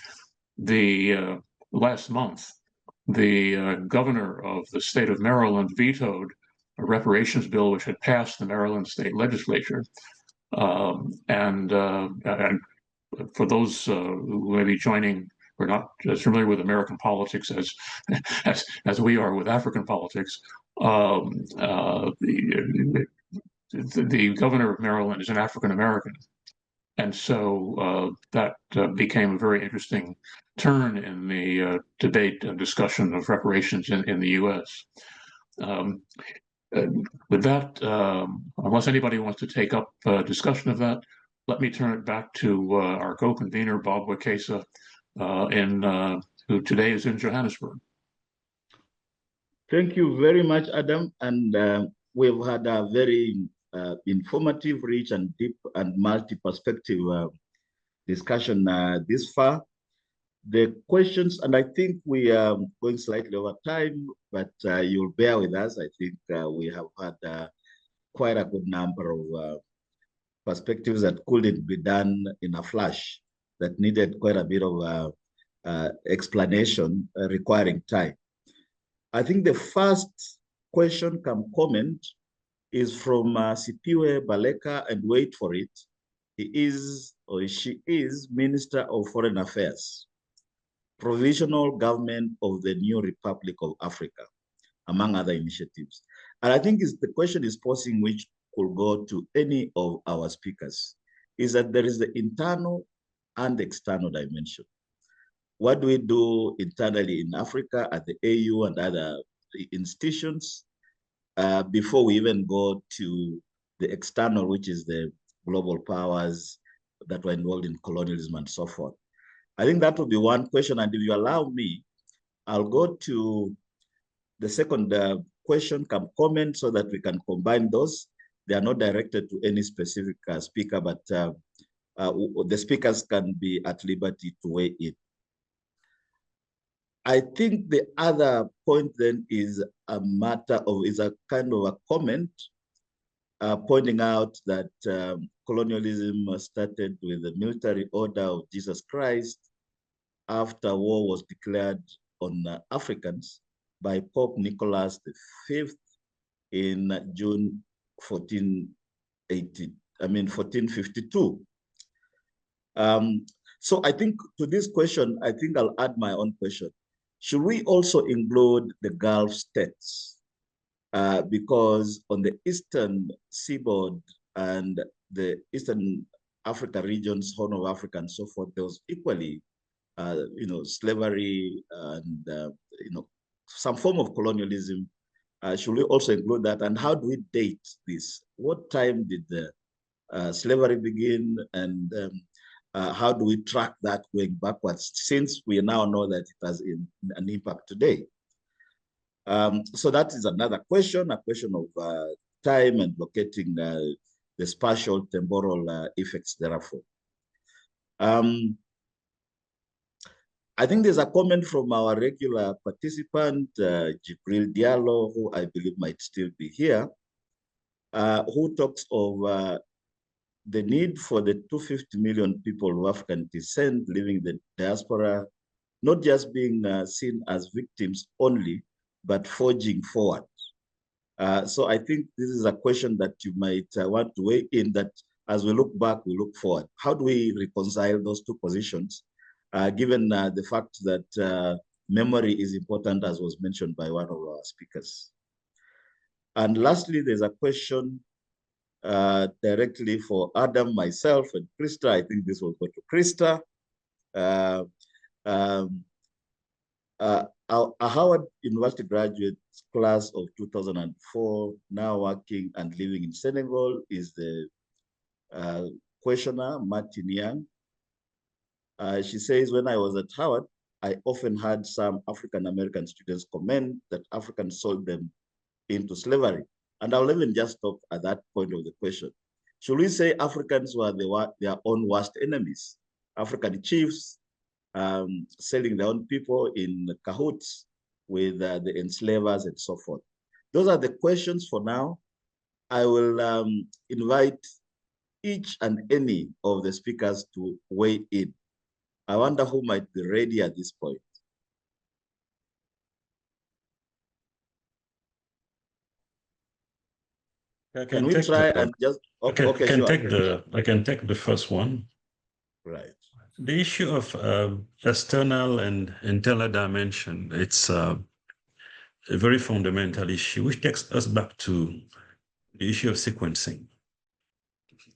the last month, the governor of the state of Maryland vetoed a reparations bill which had passed the Maryland state legislature. And for those who may be joining, we're not as familiar with American politics as we are with African politics. The governor of Maryland is an African American, and so that became a very interesting turn in the debate and discussion of reparations in the U.S. With that, unless anybody wants to take up discussion of that, let me turn it back to our co-convener, Bob Wekesa, who today is in Johannesburg. Thank you very much, Adam. And we've had a very informative, rich, and deep and multi-perspective discussion this far. The questions, and I think we are going slightly over time, but you'll bear with us. I think we have had quite a good number of perspectives that couldn't be done in a flash, that needed quite a bit of explanation requiring time. I think the first question come comment is from Sipiwe Baleka, and wait for it. He is, or she is, Minister of Foreign Affairs, Provisional Government of the New Republic of Africa, among other initiatives. And I think the question is posing, which could go to any of our speakers, is that there is the internal and external dimension. What do we do internally in Africa at the AU and other institutions before we even go to the external, which is the global powers that were involved in colonialism and so forth? I think that would be one question. And if you allow me, I'll go to the second question, comment, so that we can combine those. They are not directed to any specific speaker, but the speakers can be at liberty to weigh in. I think the other point then is a matter of, is a kind of a comment pointing out that colonialism started with the military order of Jesus Christ after war was declared on Africans by Pope Nicholas V in June 1452. So I think to this question, I think I'll add my own question. Should we also include the Gulf states? Because on the eastern seaboard and the Eastern Africa regions, Horn of Africa and so forth, there was equally, slavery and, some form of colonialism. Should we also include that? And how do we date this? What time did the slavery begin? And how do we track that going backwards, since we now know that it has an impact today? So that is another question, a question of time and locating the spatial temporal effects therefore. I think there's a comment from our regular participant, Jibril Diallo, who I believe might still be here, who talks of the need for the 250 million people of African descent living in the diaspora, not just being seen as victims only, but forging forward. So I think this is a question that you might want to weigh in, that as we look back, we look forward. How do we reconcile those two positions, given the fact that memory is important, as was mentioned by one of our speakers? And lastly, there's a question directly for Adam, myself, and Krista. I think this will go to Krista. A Howard University graduate class of 2004, now working and living in Senegal, is the questioner, Martin Young. She says, when I was at Howard, I often had some African-American students comment that Africans sold them into slavery. And I'll even just stop at that point of the question. Should we say Africans were their own worst enemies? African chiefs selling their own people in cahoots with the enslavers and so forth. Those are the questions for now. I will invite each and any of the speakers to weigh in. I wonder who might be ready at this point. Can we try and just, okay, I can take the first one. Right. The issue of external and internal dimension, it's a very fundamental issue, which takes us back to the issue of sequencing.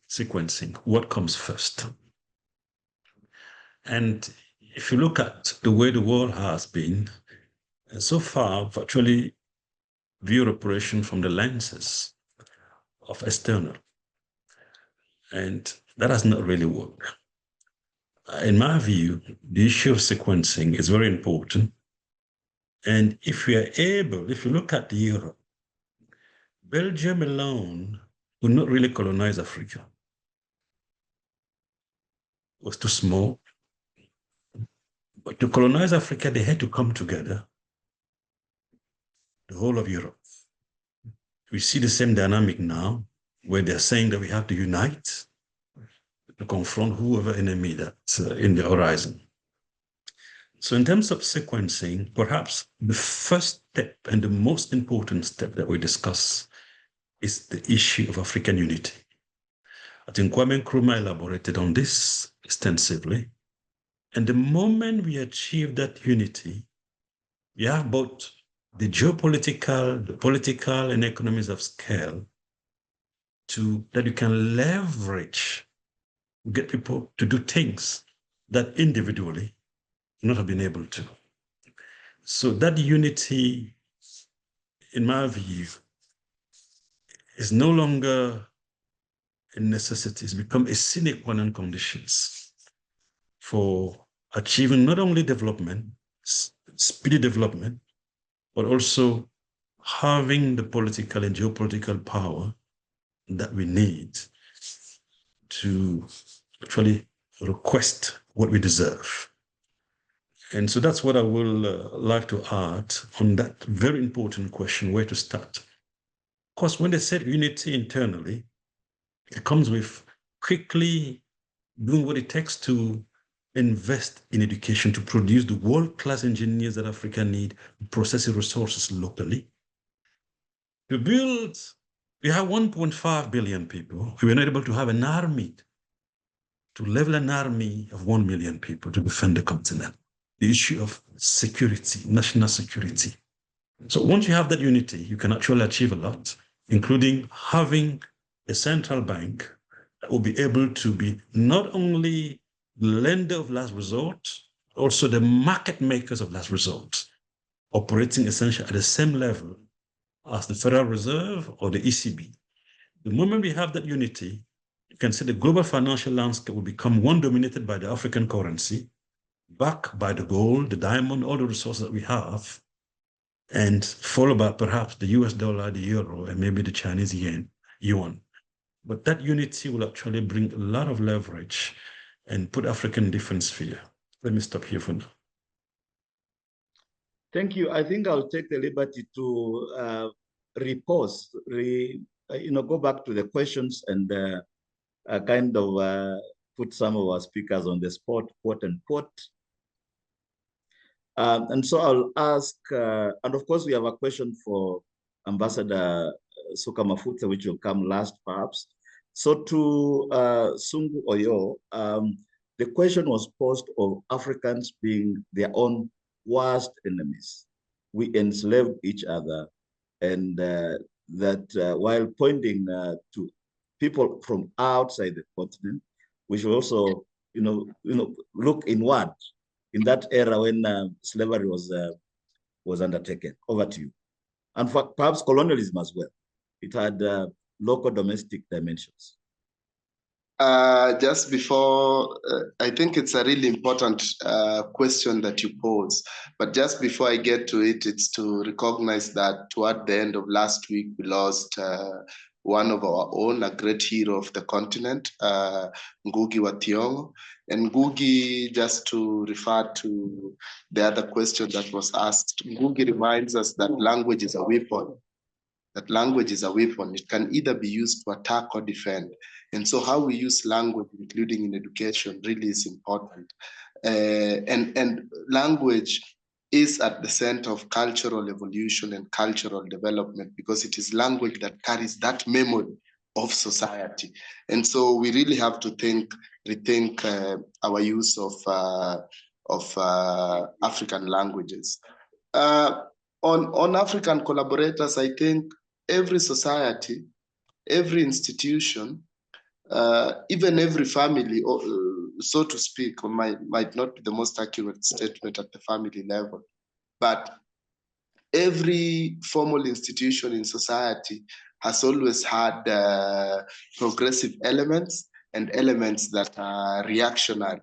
Sequencing, what comes first? And if you look at the way the world has been, so far, virtually view reparation from the lenses of external. And that has not really worked. In my view, the issue of sequencing is very important. And if we are able, if you look at Europe, Belgium alone would not really colonize Africa. It was too small. But to colonize Africa, they had to come together, the whole of Europe. We see the same dynamic now, where they're saying that we have to unite to confront whoever enemy that's in the horizon. So in terms of sequencing, perhaps the first step and the most important step that we discuss is the issue of African unity. I think Kwame Nkrumah elaborated on this extensively. And the moment we achieve that unity, we have both the geopolitical, the political, and economies of scale that you can leverage, get people to do things that individually would not have been able to. So that unity, in my view, is no longer a necessity. It's become a sine qua non conditions for achieving not only development, speedy development, but also having the political and geopolitical power that we need to actually request what we deserve. And so that's what I will like to add on that very important question, where to start. Of course, when they said unity internally, it comes with quickly doing what it takes to invest in education to produce the world-class engineers that Africa need, processing resources locally. To build, we have 1.5 billion people. We were not able to have an army, to level an army of 1 million people to defend the continent. The issue of security, national security. So once you have that unity, you can actually achieve a lot, including having a central bank that will be able to be not only the lender of last resort, also the market makers of last resort, operating essentially at the same level as the Federal Reserve or the ECB. The moment we have that unity, you can see the global financial landscape will become one dominated by the African currency, backed by the gold, the diamond, all the resources that we have, and followed by perhaps the US dollar, the euro, and maybe the Chinese yuan. But that unity will actually bring a lot of leverage and put Africa in different sphere. Let me stop here for now. Thank you. I think I'll take the liberty to go back to the questions and kind of put some of our speakers on the spot, quote unquote. And so I'll ask, and of course we have a question for Ambassador Suka-Mafudze, which will come last perhaps. So to Sungu Oyoo, the question was posed of Africans being their own worst enemies. We enslaved each other, and that while pointing to people from outside the continent, we should also, look inward in that era when slavery was undertaken. Over to you. And for perhaps colonialism as well. It had local domestic dimensions. Just before, I think it's a really important question that you pose. But just before I get to it, it's to recognize that toward the end of last week, we lost one of our own, a great hero of the continent, Ngugi wa Thiong'o. And Ngugi, just to refer to the other question that was asked, Ngugi reminds us that language is a weapon. That language is a weapon. It can either be used to attack or defend. And so how we use language, including in education, really is important. And language is at the center of cultural evolution and cultural development, because it is language that carries that memory of society. And so we really have to rethink our use of African languages. On African collaborators, I think every society, every institution, even every family, so to speak, or might not be the most accurate statement at the family level, but every formal institution in society has always had progressive elements and elements that are reactionary.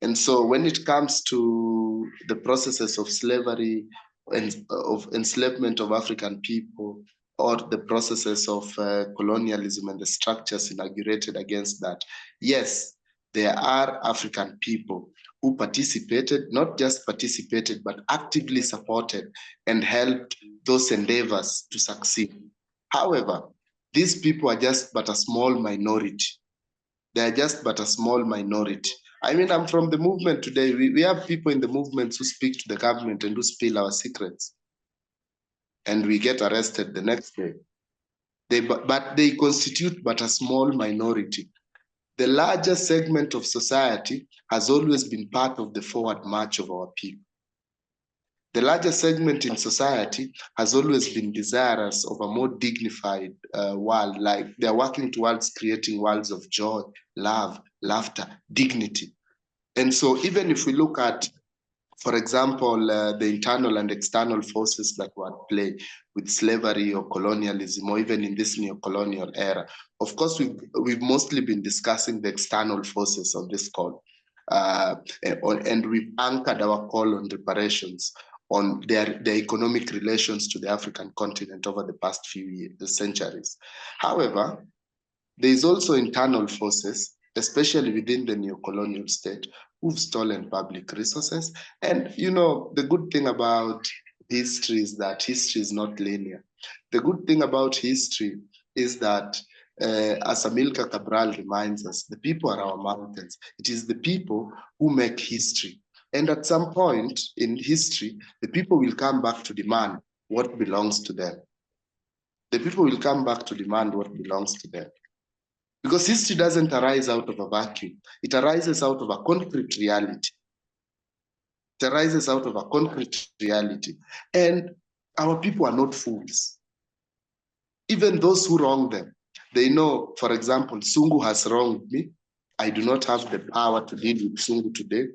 And so when it comes to the processes of slavery and of enslavement of African people, or the processes of colonialism and the structures inaugurated against that, yes, there are African people who participated, not just participated, but actively supported and helped those endeavors to succeed. However, these people are just but a small minority. They are just but a small minority. I mean, I'm from the movement today. We have people in the movements who speak to the government and who spill our secrets. And we get arrested the next day. But they constitute but a small minority. The larger segment of society has always been part of the forward march of our people. The larger segment in society has always been desirous of a more dignified world, like they're working towards creating worlds of joy, love, laughter, dignity. And so even if we look at, for example, the internal and external forces that were at play with slavery or colonialism, or even in this neo-colonial era, of course, we've mostly been discussing the external forces on this call. And we've anchored our call on reparations, on their economic relations to the African continent over the past few centuries. However, there is also internal forces, especially within the neo-colonial state, who've stolen public resources. And, you know, the good thing about history is that history is not linear. The good thing about history is that, as Amilcar Cabral reminds us, the people are our mountains. It is the people who make history. And at some point in history, the people will come back to demand what belongs to them. The people will come back to demand what belongs to them. Because history doesn't arise out of a vacuum. It arises out of a concrete reality. It arises out of a concrete reality. And our people are not fools. Even those who wrong them, they know, for example, Sungu has wronged me. I do not have the power to deal with Sungu today,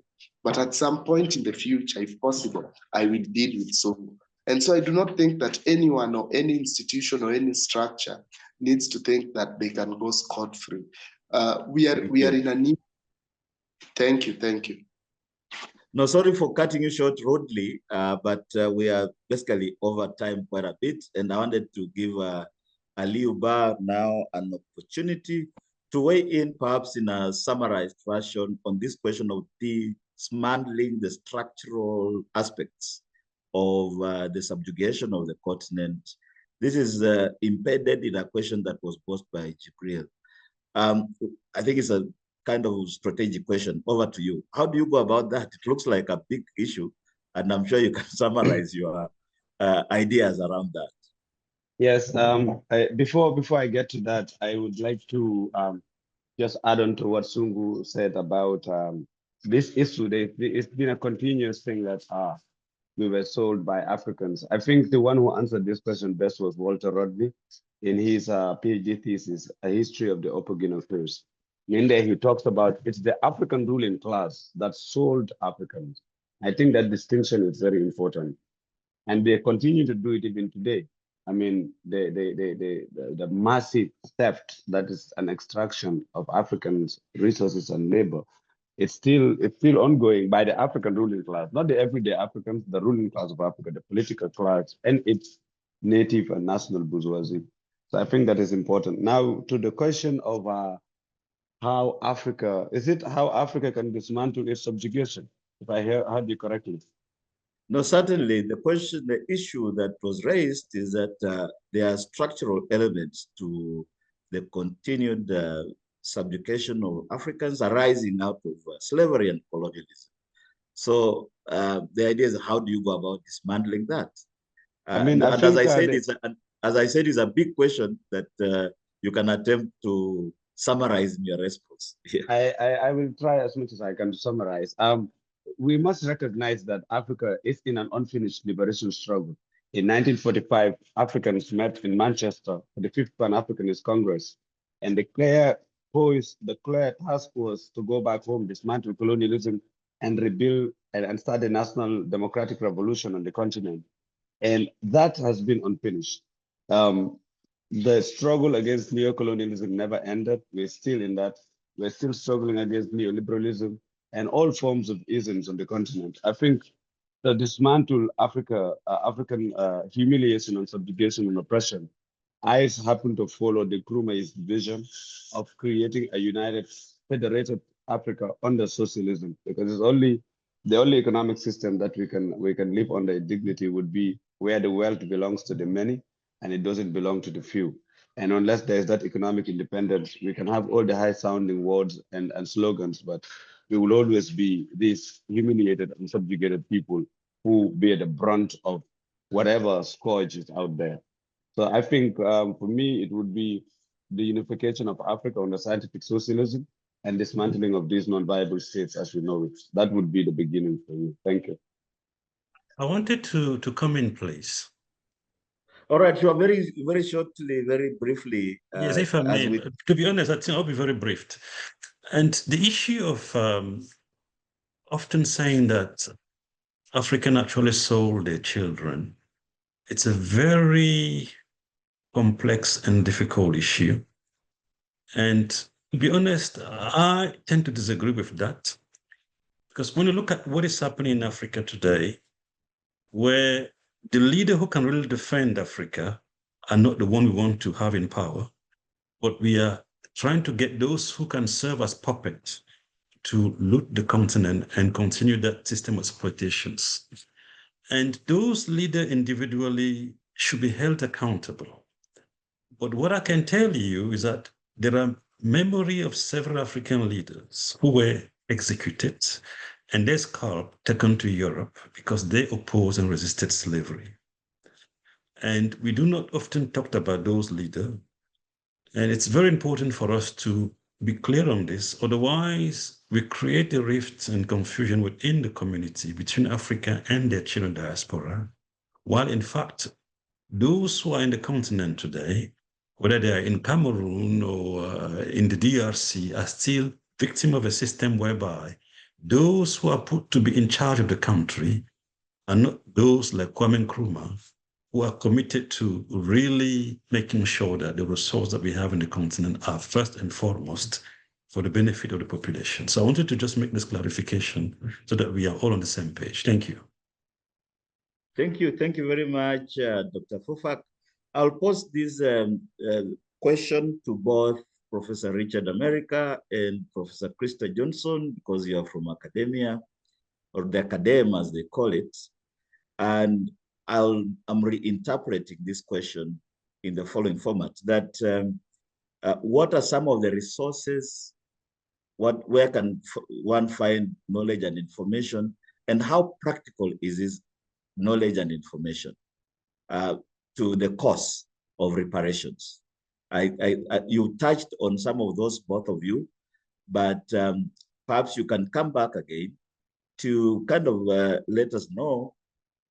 but at some point in the future, if possible, I will deal with Sungu. And so I do not think that anyone or any institution or any structure needs to think that they can go scot-free. We are in a need. Thank you. No, sorry for cutting you short rudely, but we are basically over time quite a bit, and I wanted to give Alieu now an opportunity to weigh in, perhaps in a summarized fashion, on this question of dismantling the structural aspects of the subjugation of the continent. This is embedded in a question that was posed by Jibril. I think it's a kind of strategic question. Over to you. How do you go about that? It looks like a big issue, and I'm sure you can summarize your ideas around that. Yes. Before I get to that, I would like to just add on to what Sungu said about this issue. It's been a continuous thing that we were sold by Africans. I think the one who answered this question best was Walter Rodney in his PhD thesis, A History of the Opogine Affairs. In there, he talks about it's the African ruling class that sold Africans. I think that distinction is very important. And they continue to do it even today. I mean, the massive theft that is an extraction of Africans' resources and labor, it's still ongoing by the African ruling class, not the everyday Africans, the ruling class of Africa, the political class, and its native and national bourgeoisie. So I think that is important. Now, to the question of how Africa can dismantle its subjugation, if I heard you correctly. No, certainly the issue that was raised is that there are structural elements to the continued subjugation of Africans arising out of slavery and colonialism. So the idea is, how do you go about dismantling that? As I said, it's a big question that you can attempt to summarize in your response. Yeah. I will try as much as I can to summarize. We must recognize that Africa is in an unfinished liberation struggle. In 1945, Africans met in Manchester for the 5th Pan-Africanist Congress, and the clear task was to go back home, dismantle colonialism, and rebuild and start a national democratic revolution on the continent. And that has been unfinished. The struggle against neocolonialism never ended. We're still in that. We're still struggling against neoliberalism and all forms of isms on the continent. I think the dismantle African humiliation and subjugation and oppression, I happen to follow the Nkrumah's vision of creating a united, federated Africa under socialism, because it's the only economic system that we can live under dignity would be where the wealth belongs to the many and it doesn't belong to the few. And unless there's that economic independence, we can have all the high-sounding words and slogans, but we will always be these humiliated and subjugated people who bear the brunt of whatever scourge is out there. So I think for me, it would be the unification of Africa under scientific socialism and dismantling of these non-viable states as we know it. That would be the beginning for me. Thank you. I wanted to come in, please. All right, sure. Very shortly, very briefly. Yes, if I may. To be honest, I think I'll be very brief. And the issue of often saying that African actually sold their children, it's a very complex and difficult issue. And to be honest, I tend to disagree with that. Because when you look at what is happening in Africa today, where the leader who can really defend Africa are not the one we want to have in power, but we are trying to get those who can serve as puppets to loot the continent and continue that system of exploitations. And those leaders individually should be held accountable. But what I can tell you is that there are memory of several African leaders who were executed and their scalp taken to Europe because they opposed and resisted slavery. And we do not often talk about those leaders. And it's very important for us to be clear on this. Otherwise, we create a rift and confusion within the community between Africa and their children diaspora, while in fact, those who are in the continent today, whether they are in Cameroon or in the DRC, are still victims of a system whereby those who are put to be in charge of the country are not those like Kwame Nkrumah, who are committed to really making sure that the resources that we have in the continent are first and foremost for the benefit of the population. So I wanted to just make this clarification so that we are all on the same page. Thank you. Thank you. Thank you very much, Dr. Fofack. I'll pose this question to both Professor Richard America and Professor Krista Johnson, because you are from academia, or the academe as they call it. And I'm reinterpreting this question in the following format, that what are some of the resources, where can one find knowledge and information, and how practical is this knowledge and information to the cause of reparations? You touched on some of those, both of you, but perhaps you can come back again to kind of let us know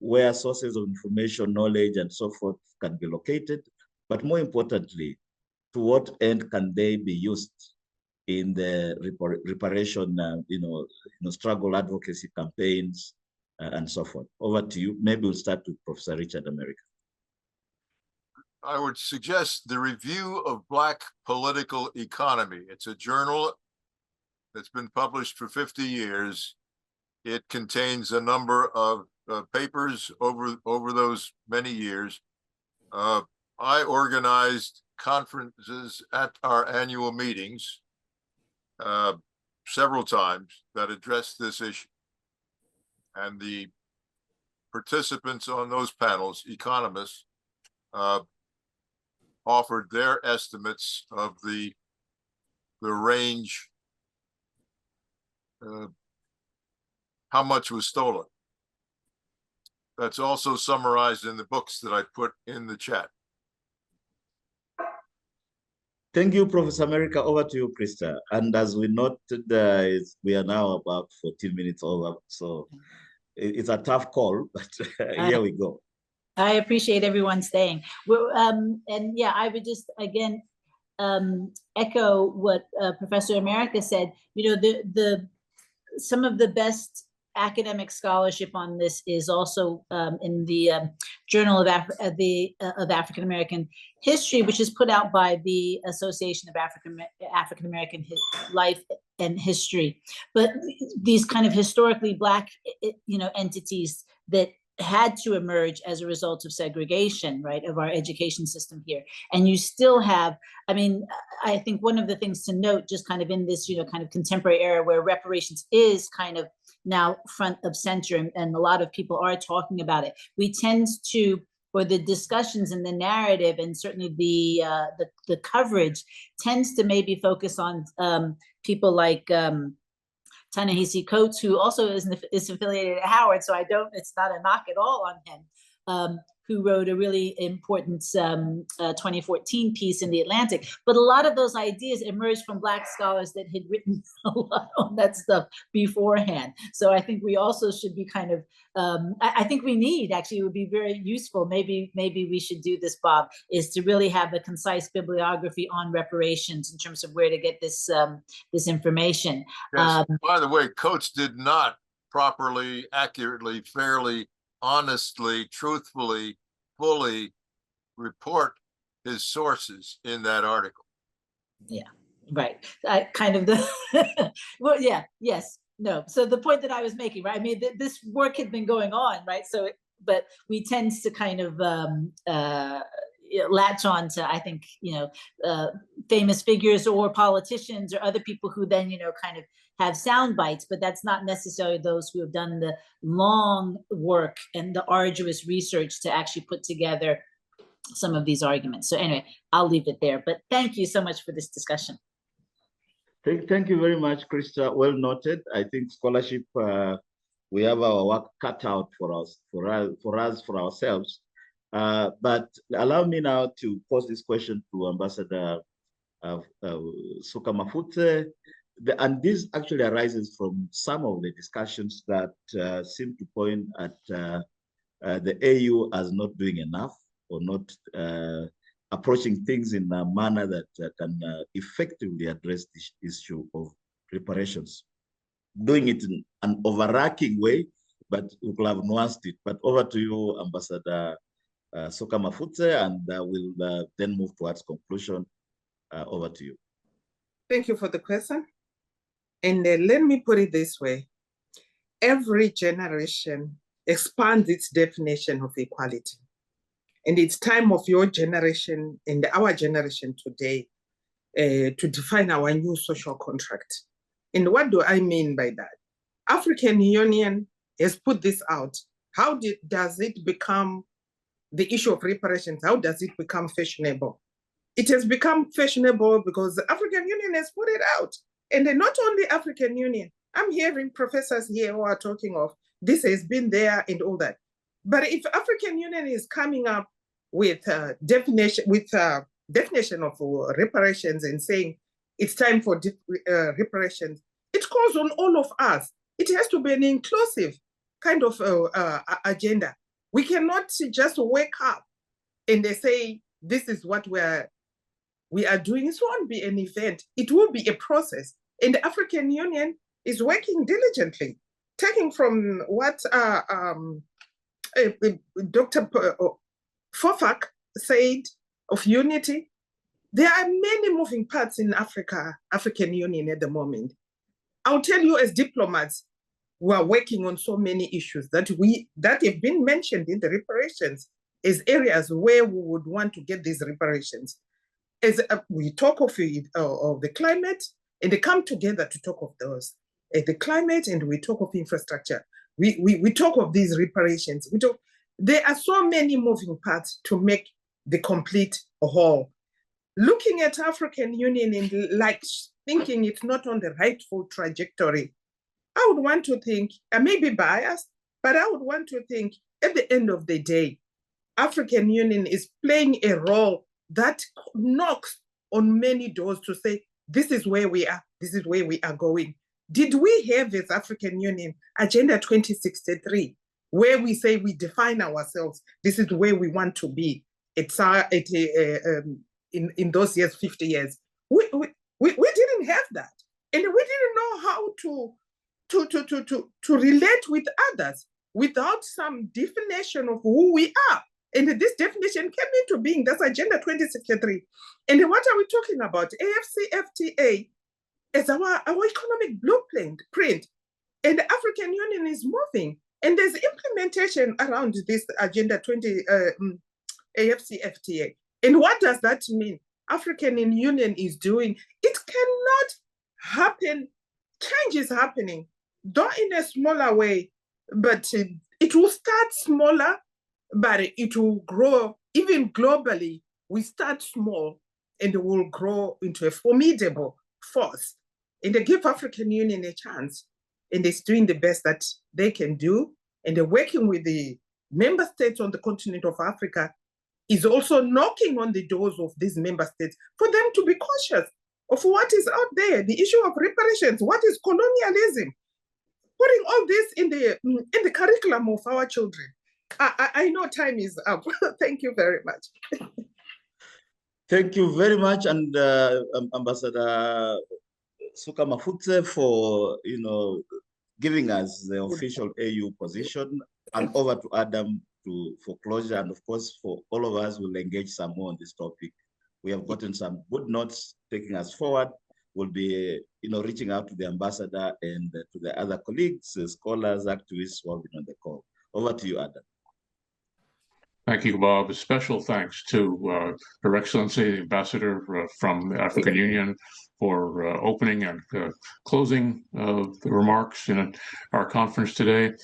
where sources of information, knowledge, and so forth can be located, but more importantly, to what end can they be used in the reparation, struggle, advocacy campaigns, and so forth. Over to you. Maybe we'll start with Professor Richard America. I would suggest the Review of Black Political Economy. It's a journal that's been published for 50 years. It contains a number of papers over those many years. I organized conferences at our annual meetings several times that addressed this issue. And the participants on those panels, economists, offered their estimates of the range, how much was stolen. That's also summarized in the books that I put in the chat. Thank you, Professor America. Over to you, Krista. And as we noted, we are now about 14 minutes over, so it's a tough call, but here we go. I appreciate everyone staying. And yeah, I would just again echo what Professor America said. You know, some of the best academic scholarship on this is also in the Journal of African American History, which is put out by the Association of African American Life and History. But these kind of historically Black, entities that had to emerge as a result of segregation, right, of our education system here. And you still have, I mean, I think one of the things to note just kind of in this, kind of contemporary era where reparations is kind of now front of center, and a lot of people are talking about it. We tend to, or the discussions and the narrative, and certainly the coverage tends to maybe focus on people like Ta-Nehisi Coates, who also is affiliated at Howard, so it's not a knock at all on him, who wrote a really important 2014 piece in The Atlantic. But a lot of those ideas emerged from Black scholars that had written a lot on that stuff beforehand. So I think we also should be kind of, I think we need, actually, it would be very useful, maybe we should do this, Bob, is to really have a concise bibliography on reparations in terms of where to get this, this information. Yes. By the way, Coates did not properly, accurately, fairly, honestly, truthfully, fully report his sources in that article. Yeah, right. Kind of the, well, yeah, yes, no. So the point that I was making, right? I mean, this work had been going on, right? So, but we tend to kind of, latch on to, I think, famous figures or politicians or other people who then, kind of have sound bites, but that's not necessarily those who have done the long work and the arduous research to actually put together some of these arguments. So anyway, I'll leave it there, but thank you so much for this discussion. Thank you very much, Krista. Well noted. I think scholarship, we have our work cut out for ourselves. But allow me now to pose this question to Ambassador Suka-Mafudze. And this actually arises from some of the discussions that seem to point at the AU as not doing enough or not approaching things in a manner that can effectively address this issue of reparations. Doing it in an overarching way, but we could have nuanced it. But over to you, Ambassador Suka-Mafudze, and we'll then move towards conclusion. Over to you. Thank you for the question. And let me put it this way. Every generation expands its definition of equality. And it's time of your generation and our generation today to define our new social contract. And what do I mean by that? African Union has put this out. How does it become the issue of reparations? How does it become fashionable? It has become fashionable because the African Union has put it out. And then not only African Union, I'm hearing professors here who are talking of this has been there and all that. But if African Union is coming up with definition of reparations and saying it's time for reparations, it calls on all of us. It has to be an inclusive kind of agenda. We cannot just wake up and they say this is what we are doing. It won't be an event. It will be a process. And the African Union is working diligently, taking from what Dr. Fofack said of unity. There are many moving parts in African Union at the moment. I'll tell you, as diplomats, we are working on so many issues that have been mentioned in the reparations as areas where we would want to get these reparations. As we talk of the climate, and they come together to talk of those. The climate, and we talk of infrastructure. We talk of these reparations. There are so many moving parts to make the complete whole. Looking at African Union and thinking it's not on the rightful trajectory, I would want to think, I may be biased, but I would want to think at the end of the day, African Union is playing a role that knocks on many doors to say, this is where we are, this is where we are going. Did we have as African Union Agenda 2063, where we say we define ourselves, this is where we want to be in those years, 50 years? We didn't have that. And we didn't know how to relate with others without some definition of who we are. And this definition came into being, that's Agenda 2063. And what are we talking about? AFCFTA is our economic blueprint, and the African Union is moving. And there's implementation around this Agenda 20 AFCFTA. And what does that mean? African Union is doing, it cannot happen. Change is happening, though in a smaller way, but it will start smaller, but it will grow. Even globally, we start small and it will grow into a formidable force. And they give African Union a chance, and they're doing the best that they can do. And they're working with the member states on the continent of Africa, is also knocking on the doors of these member states for them to be cautious of what is out there, the issue of reparations, what is colonialism, putting all this in the curriculum of our children. I know time is up. Thank you very much. Thank you very much, and Ambassador Suka-Mafudze, for giving us the official AU position, and over to Adam for closure, and of course for all of us will engage some more on this topic. We have gotten some good notes taking us forward. We'll be reaching out to the ambassador and to the other colleagues, scholars, activists who have been on the call. Over to you, Adam. Thank you, Bob. A special thanks to Her Excellency, the Ambassador from the African Union, for opening and closing the remarks in our conference today.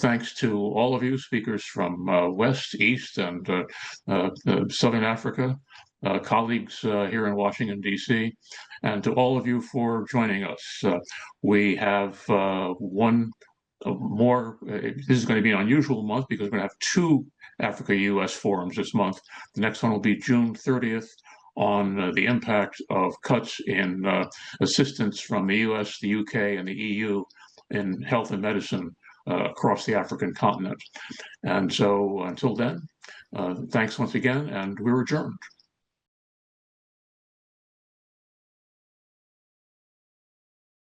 Thanks to all of you speakers from West, East, and Southern Africa, colleagues here in Washington, D.C., and to all of you for joining us. We have one more, this is going to be an unusual month because we're going to have two Africa-U.S. forums this month. The next one will be June 30th on the impact of cuts in assistance from the U.S., the U.K., and the EU in health and medicine across the African continent. And so until then, thanks once again, and we're adjourned.